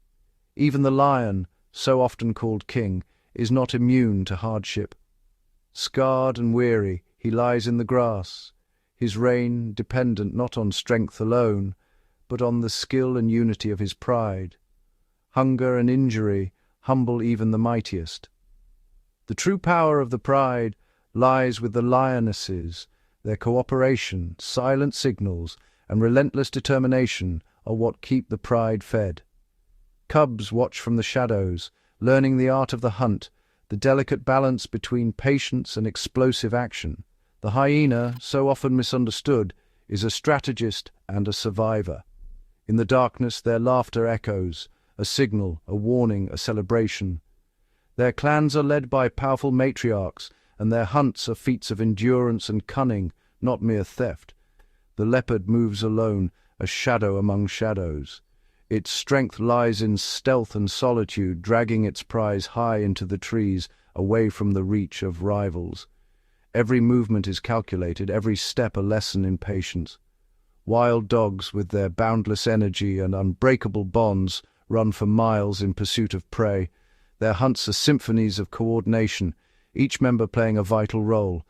Even the lion, so often called king, is not immune to hardship. Scarred and weary, he lies in the grass, his reign dependent not on strength alone, but on the skill and unity of his pride. Hunger and injury humble even the mightiest. The true power of the pride lies with the lionesses. Their cooperation, silent signals, and relentless determination are what keep the pride fed. Cubs watch from the shadows, learning the art of the hunt, the delicate balance between patience and explosive action. The hyena, so often misunderstood, is a strategist and a survivor. In the darkness their laughter echoes, a signal, a warning, a celebration. Their clans are led by powerful matriarchs, and their hunts are feats of endurance and cunning, not mere theft. The leopard moves alone, a shadow among shadows. Its strength lies in stealth and solitude, dragging its prize high into the trees, away from the reach of rivals. Every movement is calculated, every step a lesson in patience. Wild dogs, with their boundless energy and unbreakable bonds, run for miles in pursuit of prey. Their hunts are symphonies of coordination, each member playing a vital role.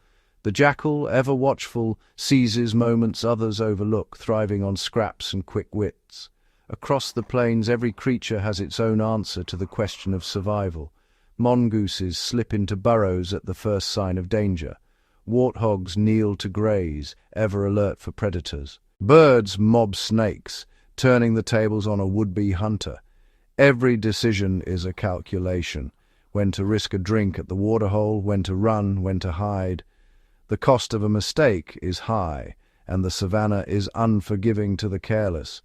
The jackal, ever watchful, seizes moments others overlook, thriving on scraps and quick wits. Across the plains, every creature has its own answer to the question of survival. Mongooses slip into burrows at the first sign of danger. Warthogs kneel to graze, ever alert for predators. Birds mob snakes, turning the tables on a would-be hunter. Every decision is a calculation. When to risk a drink at the waterhole, when to run, when to hide. The cost of a mistake is high, and the savannah is unforgiving to the careless.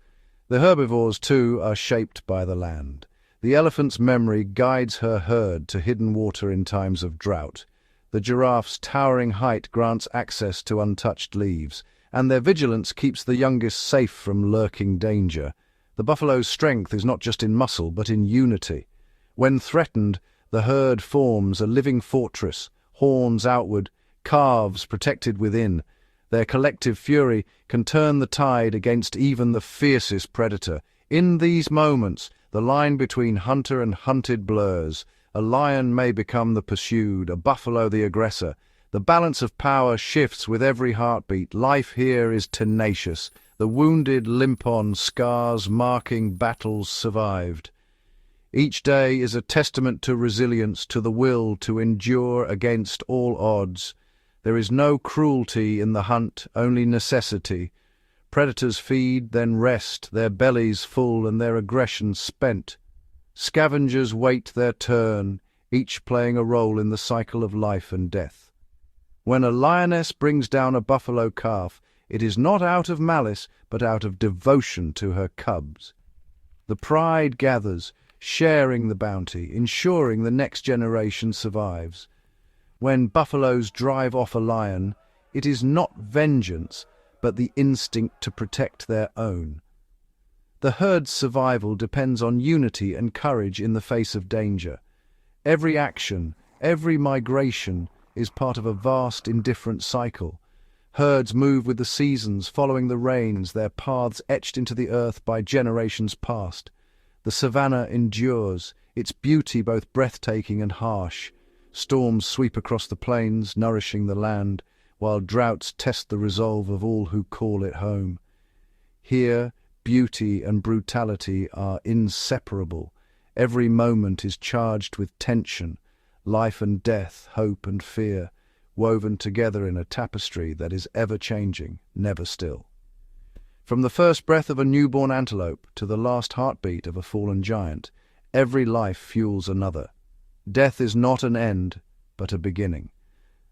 The herbivores, too, are shaped by the land. The elephant's memory guides her herd to hidden water in times of drought. The giraffe's towering height grants access to untouched leaves, and their vigilance keeps the youngest safe from lurking danger. The buffalo's strength is not just in muscle, but in unity. When threatened, the herd forms a living fortress, horns outward, calves protected within. Their collective fury can turn the tide against even the fiercest predator. In these moments, the line between hunter and hunted blurs. A lion may become the pursued, a buffalo the aggressor. The balance of power shifts with every heartbeat. Life here is tenacious. The wounded limp on, scars marking battles survived. Each day is a testament to resilience, to the will to endure against all odds. There is no cruelty in the hunt, only necessity. Predators feed, then rest, their bellies full and their aggression spent. Scavengers wait their turn, each playing a role in the cycle of life and death. When a lioness brings down a buffalo calf, it is not out of malice, but out of devotion to her cubs. The pride gathers, sharing the bounty, ensuring the next generation survives. When buffaloes drive off a lion, it is not vengeance, but the instinct to protect their own. The herd's survival depends on unity and courage in the face of danger. Every action, every migration, is part of a vast, indifferent cycle. Herds move with the seasons, following the rains, their paths etched into the earth by generations past. The savannah endures, its beauty both breathtaking and harsh. Storms sweep across the plains, nourishing the land, while droughts test the resolve of all who call it home. Here, beauty and brutality are inseparable. Every moment is charged with tension, life and death, hope and fear, woven together in a tapestry that is ever-changing, never still. From the first breath of a newborn antelope to the last heartbeat of a fallen giant, every life fuels another. Death is not an end, but a beginning.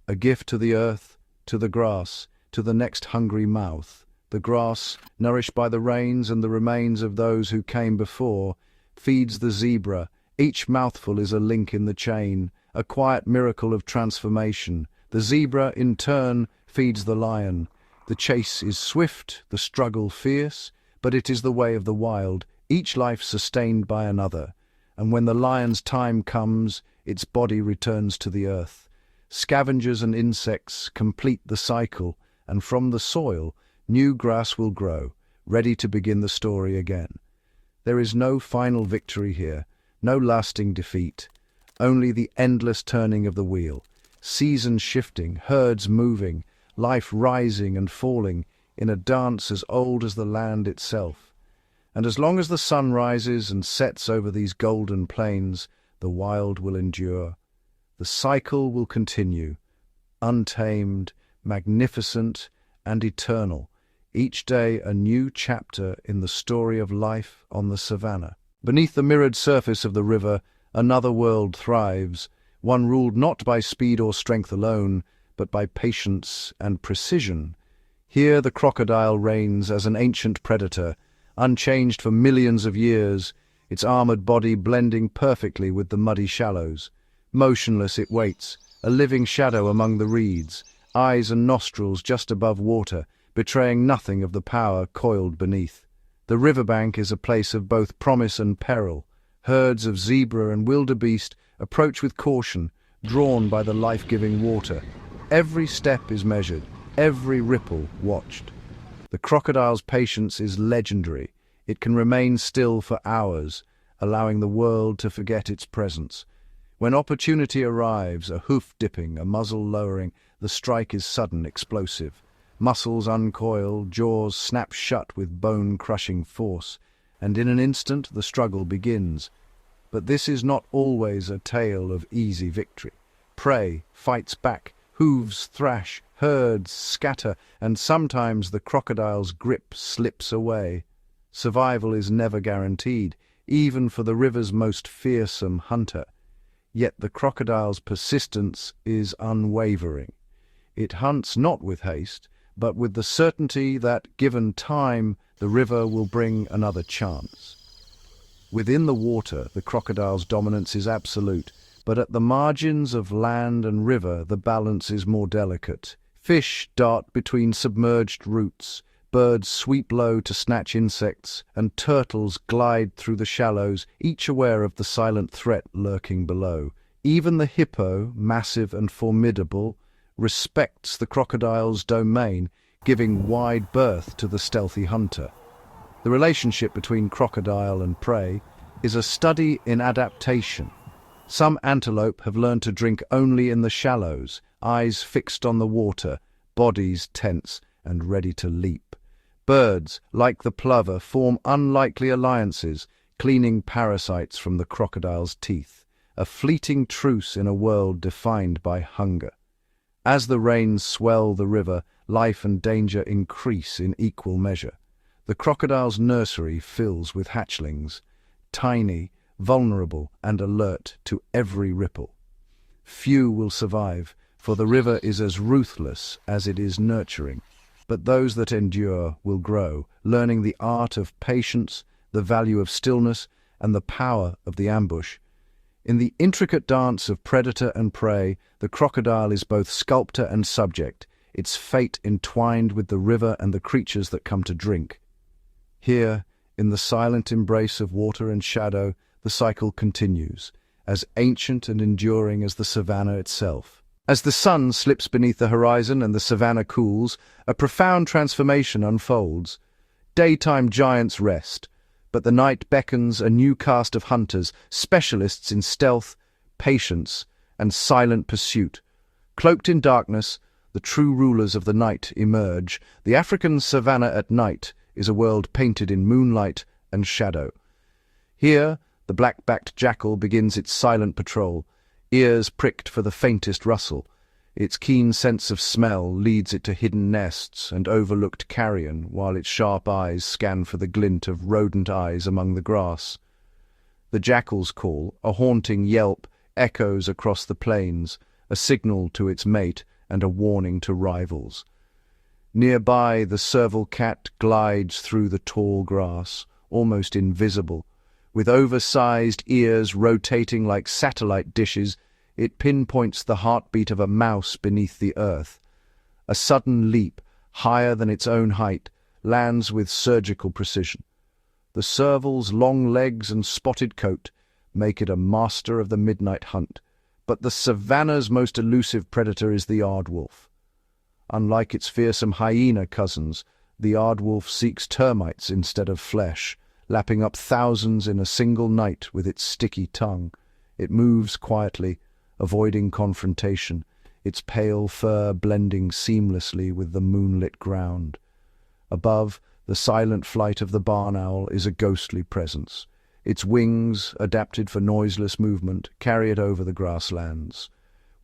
A gift to the earth, to the grass, to the next hungry mouth. The grass, nourished by the rains and the remains of those who came before, feeds the zebra. Each mouthful is a link in the chain, a quiet miracle of transformation. The zebra, in turn, feeds the lion. The chase is swift, the struggle fierce, but it is the way of the wild, each life sustained by another. And when the lion's time comes, its body returns to the earth. Scavengers and insects complete the cycle, and from the soil, new grass will grow, ready to begin the story again. There is no final victory here, no lasting defeat, only the endless turning of the wheel, seasons shifting, herds moving, life rising and falling in a dance as old as the land itself. And as long as the sun rises and sets over these golden plains, the wild will endure. The cycle will continue, untamed, magnificent, and eternal, each day a new chapter in the story of life on the Savannah. Beneath the mirrored surface of the river, another world thrives, one ruled not by speed or strength alone, but by patience and precision. Here the crocodile reigns as an ancient predator, unchanged for millions of years, its armored body blending perfectly with the muddy shallows. Motionless it waits, a living shadow among the reeds, eyes and nostrils just above water, betraying nothing of the power coiled beneath. The riverbank is a place of both promise and peril. Herds of zebra and wildebeest approach with caution, drawn by the life-giving water. Every step is measured, every ripple watched. The crocodile's patience is legendary. It can remain still for hours, allowing the world to forget its presence. When opportunity arrives, a hoof dipping, a muzzle lowering, the strike is sudden, explosive. Muscles uncoil, jaws snap shut with bone-crushing force, and in an instant the struggle begins. But this is not always a tale of easy victory. Prey fights back, hooves thrash, herds scatter, and sometimes the crocodile's grip slips away. Survival is never guaranteed, even for the river's most fearsome hunter. Yet the crocodile's persistence is unwavering. It hunts not with haste, but with the certainty that, given time, the river will bring another chance. Within the water, the crocodile's dominance is absolute, but at the margins of land and river, the balance is more delicate. Fish dart between submerged roots, birds sweep low to snatch insects, and turtles glide through the shallows, each aware of the silent threat lurking below. Even the hippo, massive and formidable, respects the crocodile's domain, giving wide berth to the stealthy hunter. The relationship between crocodile and prey is a study in adaptation. Some antelope have learned to drink only in the shallows, eyes fixed on the water, bodies tense and ready to leap. Birds, like the plover, form unlikely alliances, cleaning parasites from the crocodile's teeth, a fleeting truce in a world defined by hunger. As the rains swell the river, life and danger increase in equal measure. The crocodile's nursery fills with hatchlings, tiny, vulnerable, and alert to every ripple. Few will survive, for the river is as ruthless as it is nurturing. But those that endure will grow, learning the art of patience, the value of stillness, and the power of the ambush. In the intricate dance of predator and prey, the crocodile is both sculptor and subject, its fate entwined with the river and the creatures that come to drink. Here, in the silent embrace of water and shadow, the cycle continues, as ancient and enduring as the Savannah itself. As the sun slips beneath the horizon and the Savannah cools, a profound transformation unfolds. Daytime giants rest, but the night beckons a new cast of hunters, specialists in stealth, patience, and silent pursuit. Cloaked in darkness, the true rulers of the night emerge. The African Savannah at night is a world painted in moonlight and shadow. Here, the black-backed jackal begins its silent patrol, ears pricked for the faintest rustle. Its keen sense of smell leads it to hidden nests and overlooked carrion, while its sharp eyes scan for the glint of rodent eyes among the grass. The jackal's call, a haunting yelp, echoes across the plains, a signal to its mate and a warning to rivals. Nearby, the serval cat glides through the tall grass, almost invisible. With oversized ears rotating like satellite dishes, it pinpoints the heartbeat of a mouse beneath the earth. A sudden leap, higher than its own height, lands with surgical precision. The serval's long legs and spotted coat make it a master of the midnight hunt, but the Savannah's most elusive predator is the aardwolf. Unlike its fearsome hyena cousins, the aardwolf seeks termites instead of flesh, lapping up thousands in a single night with its sticky tongue. It moves quietly, avoiding confrontation, its pale fur blending seamlessly with the moonlit ground. Above, the silent flight of the barn owl is a ghostly presence. Its wings, adapted for noiseless movement, carry it over the grasslands.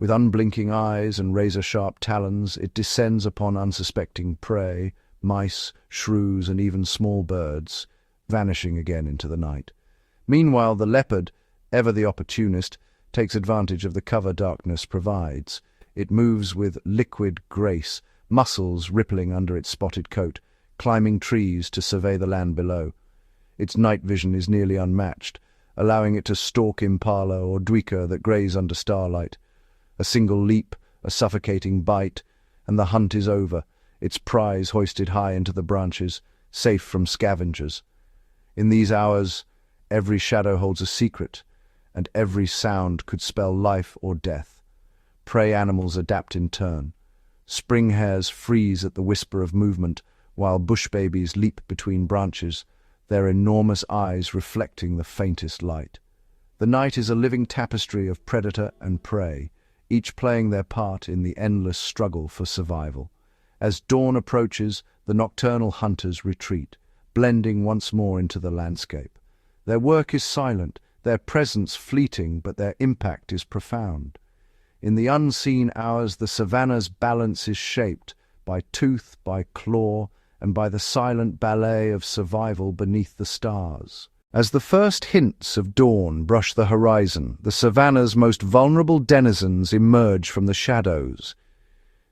With unblinking eyes and razor-sharp talons, it descends upon unsuspecting prey, mice, shrews, and even small birds, vanishing again into the night. Meanwhile, the leopard, ever the opportunist, takes advantage of the cover darkness provides. It moves with liquid grace, muscles rippling under its spotted coat, climbing trees to survey the land below. Its night vision is nearly unmatched, allowing it to stalk impala or duiker that graze under starlight. A single leap, a suffocating bite, and the hunt is over, its prize hoisted high into the branches, safe from scavengers. In these hours, every shadow holds a secret, and every sound could spell life or death. Prey animals adapt in turn. Spring hares freeze at the whisper of movement, while bush babies leap between branches, their enormous eyes reflecting the faintest light. The night is a living tapestry of predator and prey, each playing their part in the endless struggle for survival. As dawn approaches, the nocturnal hunters retreat, blending once more into the landscape. Their work is silent, their presence fleeting, but their impact is profound. In the unseen hours, the savanna's balance is shaped by tooth, by claw, and by the silent ballet of survival beneath the stars. As the first hints of dawn brush the horizon, the savanna's most vulnerable denizens emerge from the shadows.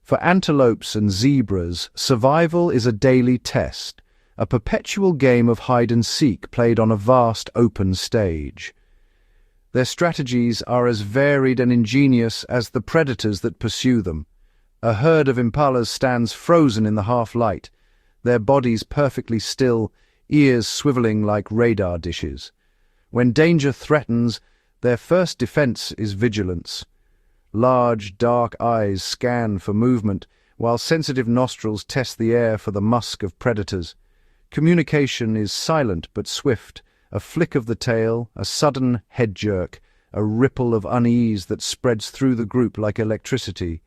For antelopes and zebras, survival is a daily test, a perpetual game of hide-and-seek played on a vast open stage. Their strategies are as varied and ingenious as the predators that pursue them. A herd of impalas stands frozen in the half-light, their bodies perfectly still, ears swiveling like radar dishes. When danger threatens, their first defense is vigilance. Large, dark eyes scan for movement, while sensitive nostrils test the air for the musk of predators. Communication is silent but swift, a flick of the tail, a sudden head jerk, a ripple of unease that spreads through the group like electricity.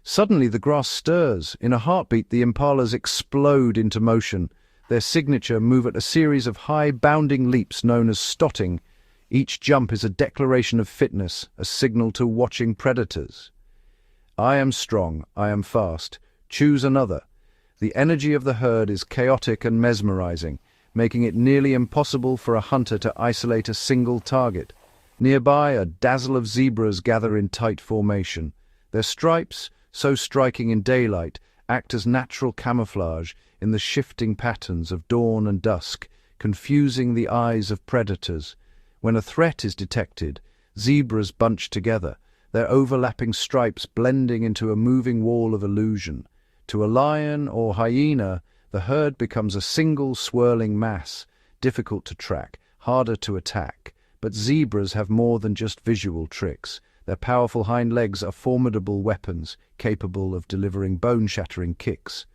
Suddenly the grass stirs. In a heartbeat, the impalas explode into motion. Their signature move at a series of high, bounding leaps known as stotting. Each jump is a declaration of fitness, a signal to watching predators. I am strong, I am fast. Choose another. The energy of the herd is chaotic and mesmerizing, making it nearly impossible for a hunter to isolate a single target. Nearby, a dazzle of zebras gather in tight formation. Their stripes, so striking in daylight, act as natural camouflage in the shifting patterns of dawn and dusk, confusing the eyes of predators. When a threat is detected, zebras bunch together, their overlapping stripes blending into a moving wall of illusion. To a lion or hyena, the herd becomes a single swirling mass, difficult to track, harder to attack. But zebras have more than just visual tricks. Their powerful hind legs are formidable weapons, capable of delivering bone-shattering kicks.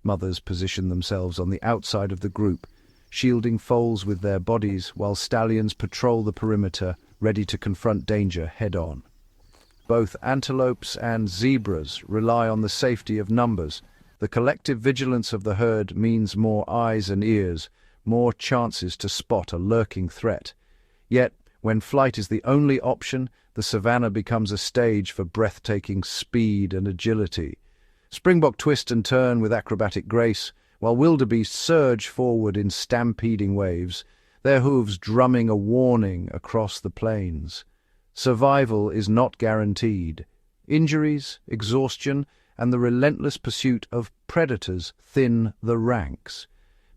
Mothers position themselves on the outside of the group, shielding foals with their bodies, while stallions patrol the perimeter, ready to confront danger head-on. Both antelopes and zebras rely on the safety of numbers. The collective vigilance of the herd means more eyes and ears, more chances to spot a lurking threat. Yet, when flight is the only option, the savanna becomes a stage for breathtaking speed and agility. Springbok twist and turn with acrobatic grace, while wildebeest surge forward in stampeding waves, their hooves drumming a warning across the plains. Survival is not guaranteed. Injuries, exhaustion, and the relentless pursuit of predators thin the ranks.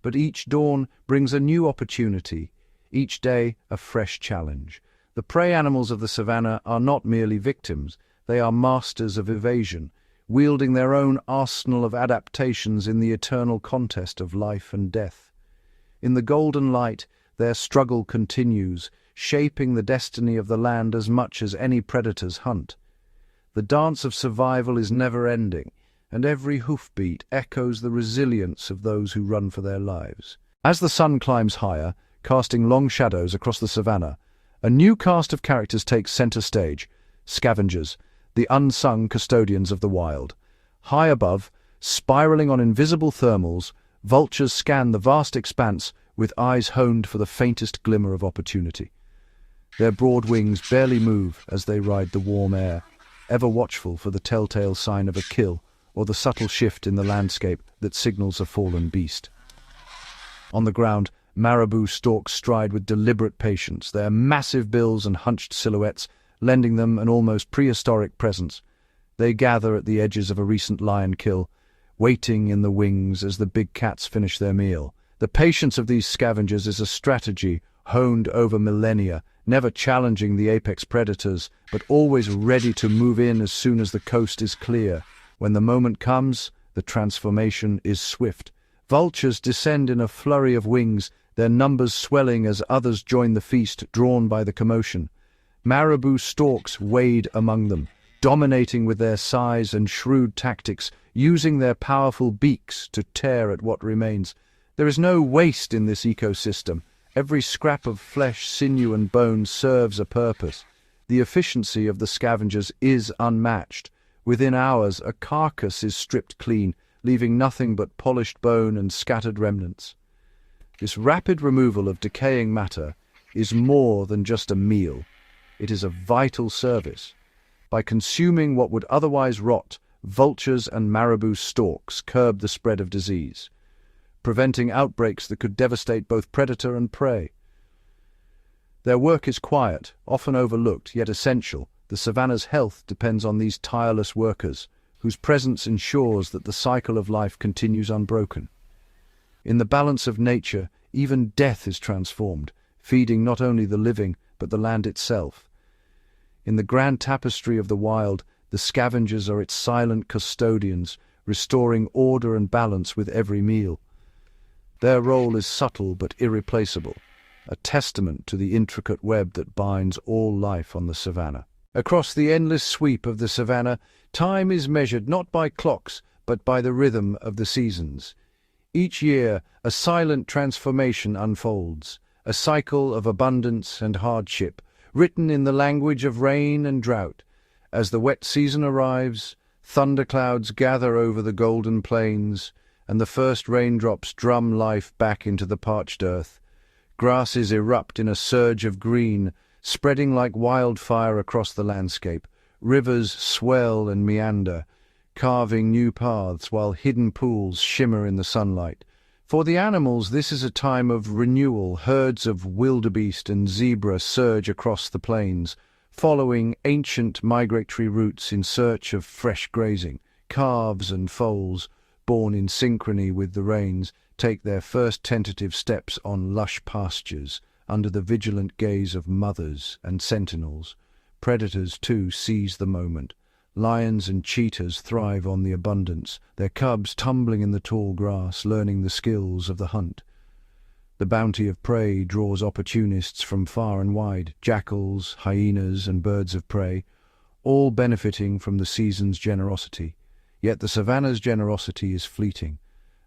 But each dawn brings a new opportunity, each day a fresh challenge. The prey animals of the savanna are not merely victims, they are masters of evasion, wielding their own arsenal of adaptations in the eternal contest of life and death. In the golden light, their struggle continues, shaping the destiny of the land as much as any predator's hunt. The dance of survival is never-ending, and every hoofbeat echoes the resilience of those who run for their lives. As the sun climbs higher, casting long shadows across the savanna, a new cast of characters takes center stage: Scavengers, the unsung custodians of the wild. High above, spiraling on invisible thermals, vultures scan the vast expanse with eyes honed for the faintest glimmer of opportunity. Their broad wings barely move as they ride the warm air, ever watchful for the telltale sign of a kill or the subtle shift in the landscape that signals a fallen beast. On the ground, marabou storks stride with deliberate patience, their massive bills and hunched silhouettes lending them an almost prehistoric presence. They gather at the edges of a recent lion kill, waiting in the wings as the big cats finish their meal. The patience of these scavengers is a strategy honed over millennia, never challenging the apex predators, but always ready to move in as soon as the coast is clear. When the moment comes, the transformation is swift. Vultures descend in a flurry of wings, their numbers swelling as others join the feast, drawn by the commotion. Marabou storks wade among them, dominating with their size and shrewd tactics, using their powerful beaks to tear at what remains. There is no waste in this ecosystem. Every scrap of flesh, sinew and bone serves a purpose. The efficiency of the scavengers is unmatched. Within hours, a carcass is stripped clean, leaving nothing but polished bone and scattered remnants. This rapid removal of decaying matter is more than just a meal. It is a vital service. By consuming what would otherwise rot, vultures and marabou storks curb the spread of disease, preventing outbreaks that could devastate both predator and prey. Their work is quiet, often overlooked, yet essential. The savanna's health depends on these tireless workers, whose presence ensures that the cycle of life continues unbroken. In the balance of nature, even death is transformed, feeding not only the living, but the land itself. In the grand tapestry of the wild, the scavengers are its silent custodians, restoring order and balance with every meal. Their role is subtle but irreplaceable, a testament to the intricate web that binds all life on the savanna. Across the endless sweep of the savanna, time is measured not by clocks, but by the rhythm of the seasons. Each year, a silent transformation unfolds, a cycle of abundance and hardship, written in the language of rain and drought. As the wet season arrives, thunderclouds gather over the golden plains, and the first raindrops drum life back into the parched earth. Grasses erupt in a surge of green, spreading like wildfire across the landscape. Rivers swell and meander, carving new paths while hidden pools shimmer in the sunlight. For the animals, this is a time of renewal. Herds of wildebeest and zebra surge across the plains, following ancient migratory routes in search of fresh grazing. Calves and foals, born in synchrony with the rains, take their first tentative steps on lush pastures, under the vigilant gaze of mothers and sentinels. Predators, too, seize the moment. Lions and cheetahs thrive on the abundance, their cubs tumbling in the tall grass, learning the skills of the hunt. The bounty of prey draws opportunists from far and wide, jackals, hyenas, and birds of prey, all benefiting from the season's generosity. Yet the savanna's generosity is fleeting.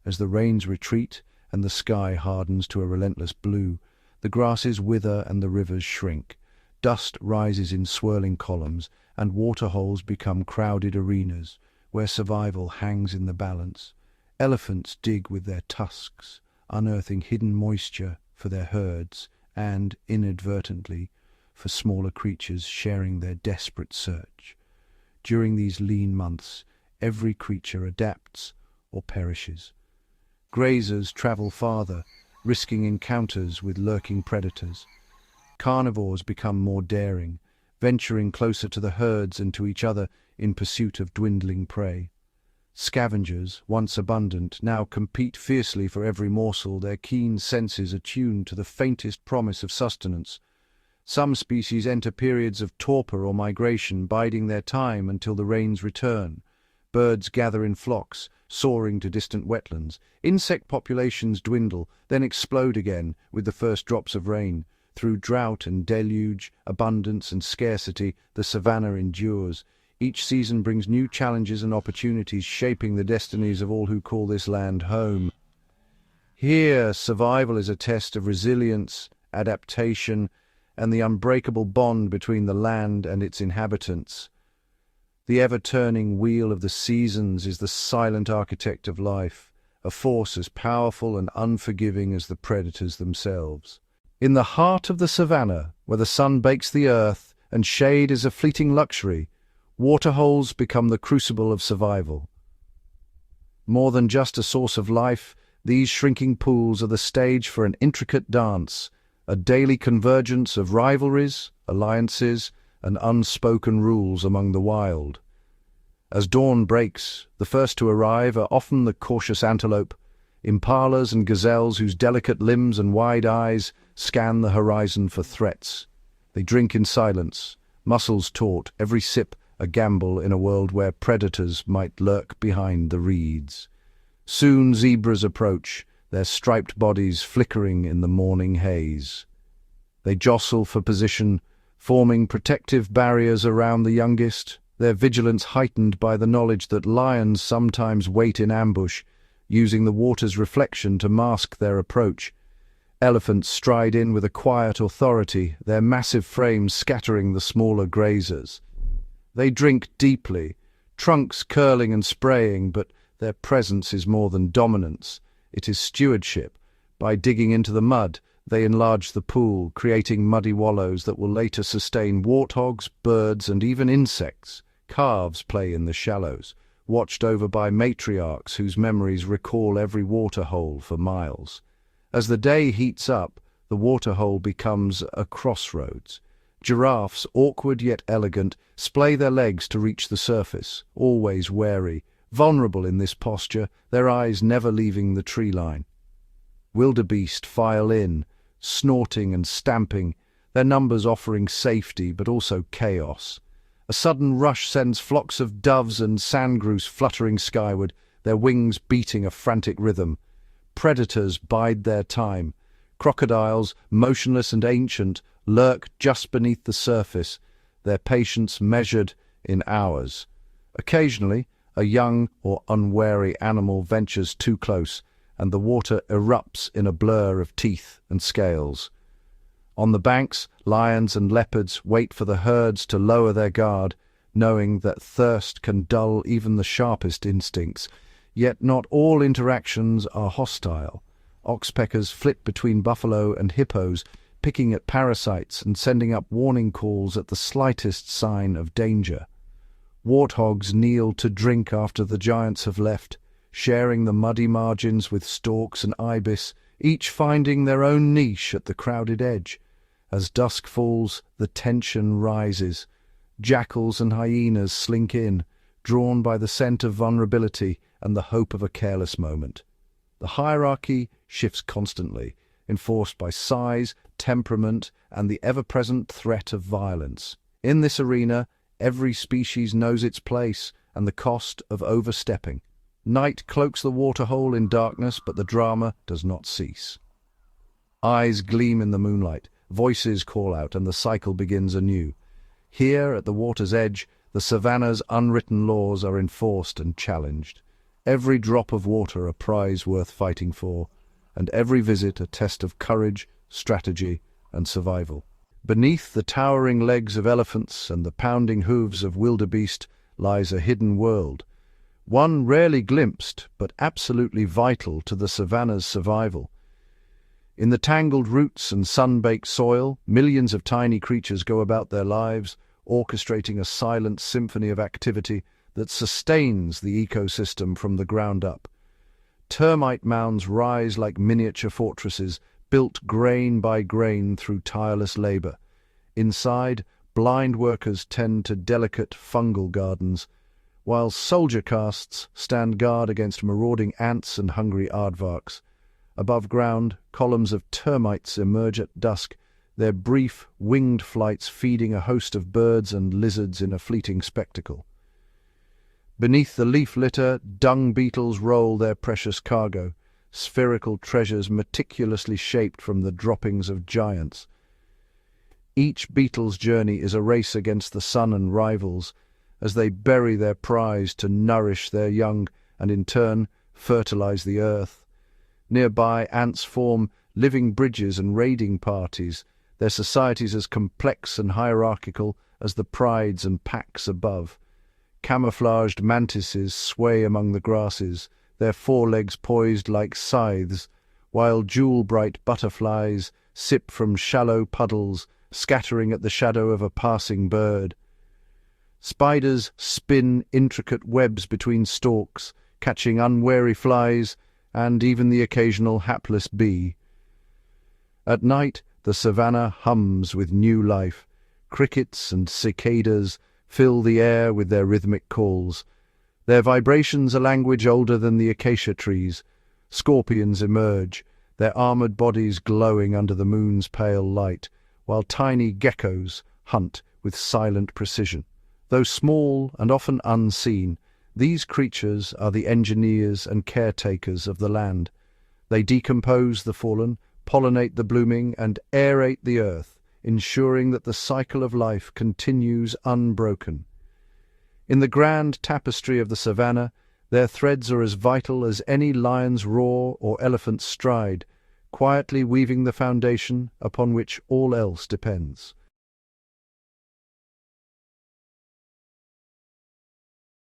As the rains retreat and the sky hardens to a relentless blue, the grasses wither and the rivers shrink. Dust rises in swirling columns, and waterholes become crowded arenas, where survival hangs in the balance. Elephants dig with their tusks, unearthing hidden moisture for their herds, and, inadvertently, for smaller creatures sharing their desperate search. During these lean months, every creature adapts or perishes. Grazers travel farther, risking encounters with lurking predators. Carnivores become more daring, venturing closer to the herds and to each other in pursuit of dwindling prey. Scavengers, once abundant, now compete fiercely for every morsel, their keen senses attuned to the faintest promise of sustenance. Some species enter periods of torpor or migration, biding their time until the rains return. Birds gather in flocks, soaring to distant wetlands. Insect populations dwindle, then explode again with the first drops of rain. Through drought and deluge, abundance and scarcity, the savanna endures. Each season brings new challenges and opportunities, shaping the destinies of all who call this land home. Here, survival is a test of resilience, adaptation, and the unbreakable bond between the land and its inhabitants. The ever-turning wheel of the seasons is the silent architect of life, a force as powerful and unforgiving as the predators themselves. In the heart of the savannah, where the sun bakes the earth and shade is a fleeting luxury, waterholes become the crucible of survival. More than just a source of life, these shrinking pools are the stage for an intricate dance, a daily convergence of rivalries, alliances, and unspoken rules among the wild. As dawn breaks, the first to arrive are often the cautious antelope, impalas and gazelles whose delicate limbs and wide eyes scan the horizon for threats. They drink in silence, muscles taut, every sip a gamble in a world where predators might lurk behind the reeds. Soon zebras approach, their striped bodies flickering in the morning haze. They jostle for position, forming protective barriers around the youngest, their vigilance heightened by the knowledge that lions sometimes wait in ambush, using the water's reflection to mask their approach. Elephants stride in with a quiet authority, their massive frames scattering the smaller grazers. They drink deeply, trunks curling and spraying, but their presence is more than dominance. It is stewardship. By digging into the mud, they enlarge the pool, creating muddy wallows that will later sustain warthogs, birds, and even insects. Calves play in the shallows, watched over by matriarchs whose memories recall every waterhole for miles. As the day heats up, the waterhole becomes a crossroads. Giraffes, awkward yet elegant, splay their legs to reach the surface, always wary, vulnerable in this posture, their eyes never leaving the tree line. Wildebeest file in, snorting and stamping, their numbers offering safety but also chaos. A sudden rush sends flocks of doves and sandgrouse fluttering skyward, their wings beating a frantic rhythm. Predators bide their time. Crocodiles, motionless and ancient, lurk just beneath the surface, their patience measured in hours. Occasionally, a young or unwary animal ventures too close, and the water erupts in a blur of teeth and scales. On the banks, lions and leopards wait for the herds to lower their guard, knowing that thirst can dull even the sharpest instincts. Yet not all interactions are hostile. Oxpeckers flit between buffalo and hippos, picking at parasites and sending up warning calls at the slightest sign of danger. Warthogs kneel to drink after the giants have left, sharing the muddy margins with storks and ibis, each finding their own niche at the crowded edge. As dusk falls, the tension rises. Jackals and hyenas slink in, drawn by the scent of vulnerability and the hope of a careless moment. The hierarchy shifts constantly, enforced by size, temperament, and the ever-present threat of violence. In this arena, every species knows its place and the cost of overstepping. Night cloaks the waterhole in darkness, but the drama does not cease. Eyes gleam in the moonlight, voices call out, and the cycle begins anew. Here, at the water's edge, the savannah's unwritten laws are enforced and challenged. Every drop of water a prize worth fighting for, and every visit a test of courage, strategy, and survival. Beneath the towering legs of elephants and the pounding hooves of wildebeest lies a hidden world, one rarely glimpsed but absolutely vital to the savannah's survival. In the tangled roots and sun-baked soil, millions of tiny creatures go about their lives, orchestrating a silent symphony of activity that sustains the ecosystem from the ground up. Termite mounds rise like miniature fortresses, built grain by grain through tireless labor. Inside, blind workers tend to delicate fungal gardens, while soldier castes stand guard against marauding ants and hungry aardvarks. Above ground, columns of termites emerge at dusk, their brief, winged flights feeding a host of birds and lizards in a fleeting spectacle. Beneath the leaf litter, dung beetles roll their precious cargo, spherical treasures meticulously shaped from the droppings of giants. Each beetle's journey is a race against the sun and rivals, as they bury their prize to nourish their young and in turn fertilize the earth. Nearby, ants form living bridges and raiding parties, their societies as complex and hierarchical as the prides and packs above. Camouflaged mantises sway among the grasses, their forelegs poised like scythes, while jewel-bright butterflies sip from shallow puddles, scattering at the shadow of a passing bird. Spiders spin intricate webs between stalks, catching unwary flies and even the occasional hapless bee. At night, the savannah hums with new life. Crickets and cicadas fill the air with their rhythmic calls. Their vibrations a language older than the acacia trees. Scorpions emerge, their armored bodies glowing under the moon's pale light, while tiny geckos hunt with silent precision. Though small and often unseen, these creatures are the engineers and caretakers of the land. They decompose the fallen, pollinate the blooming, and aerate the earth, ensuring that the cycle of life continues unbroken. In the grand tapestry of the savannah, their threads are as vital as any lion's roar or elephant's stride, quietly weaving the foundation upon which all else depends.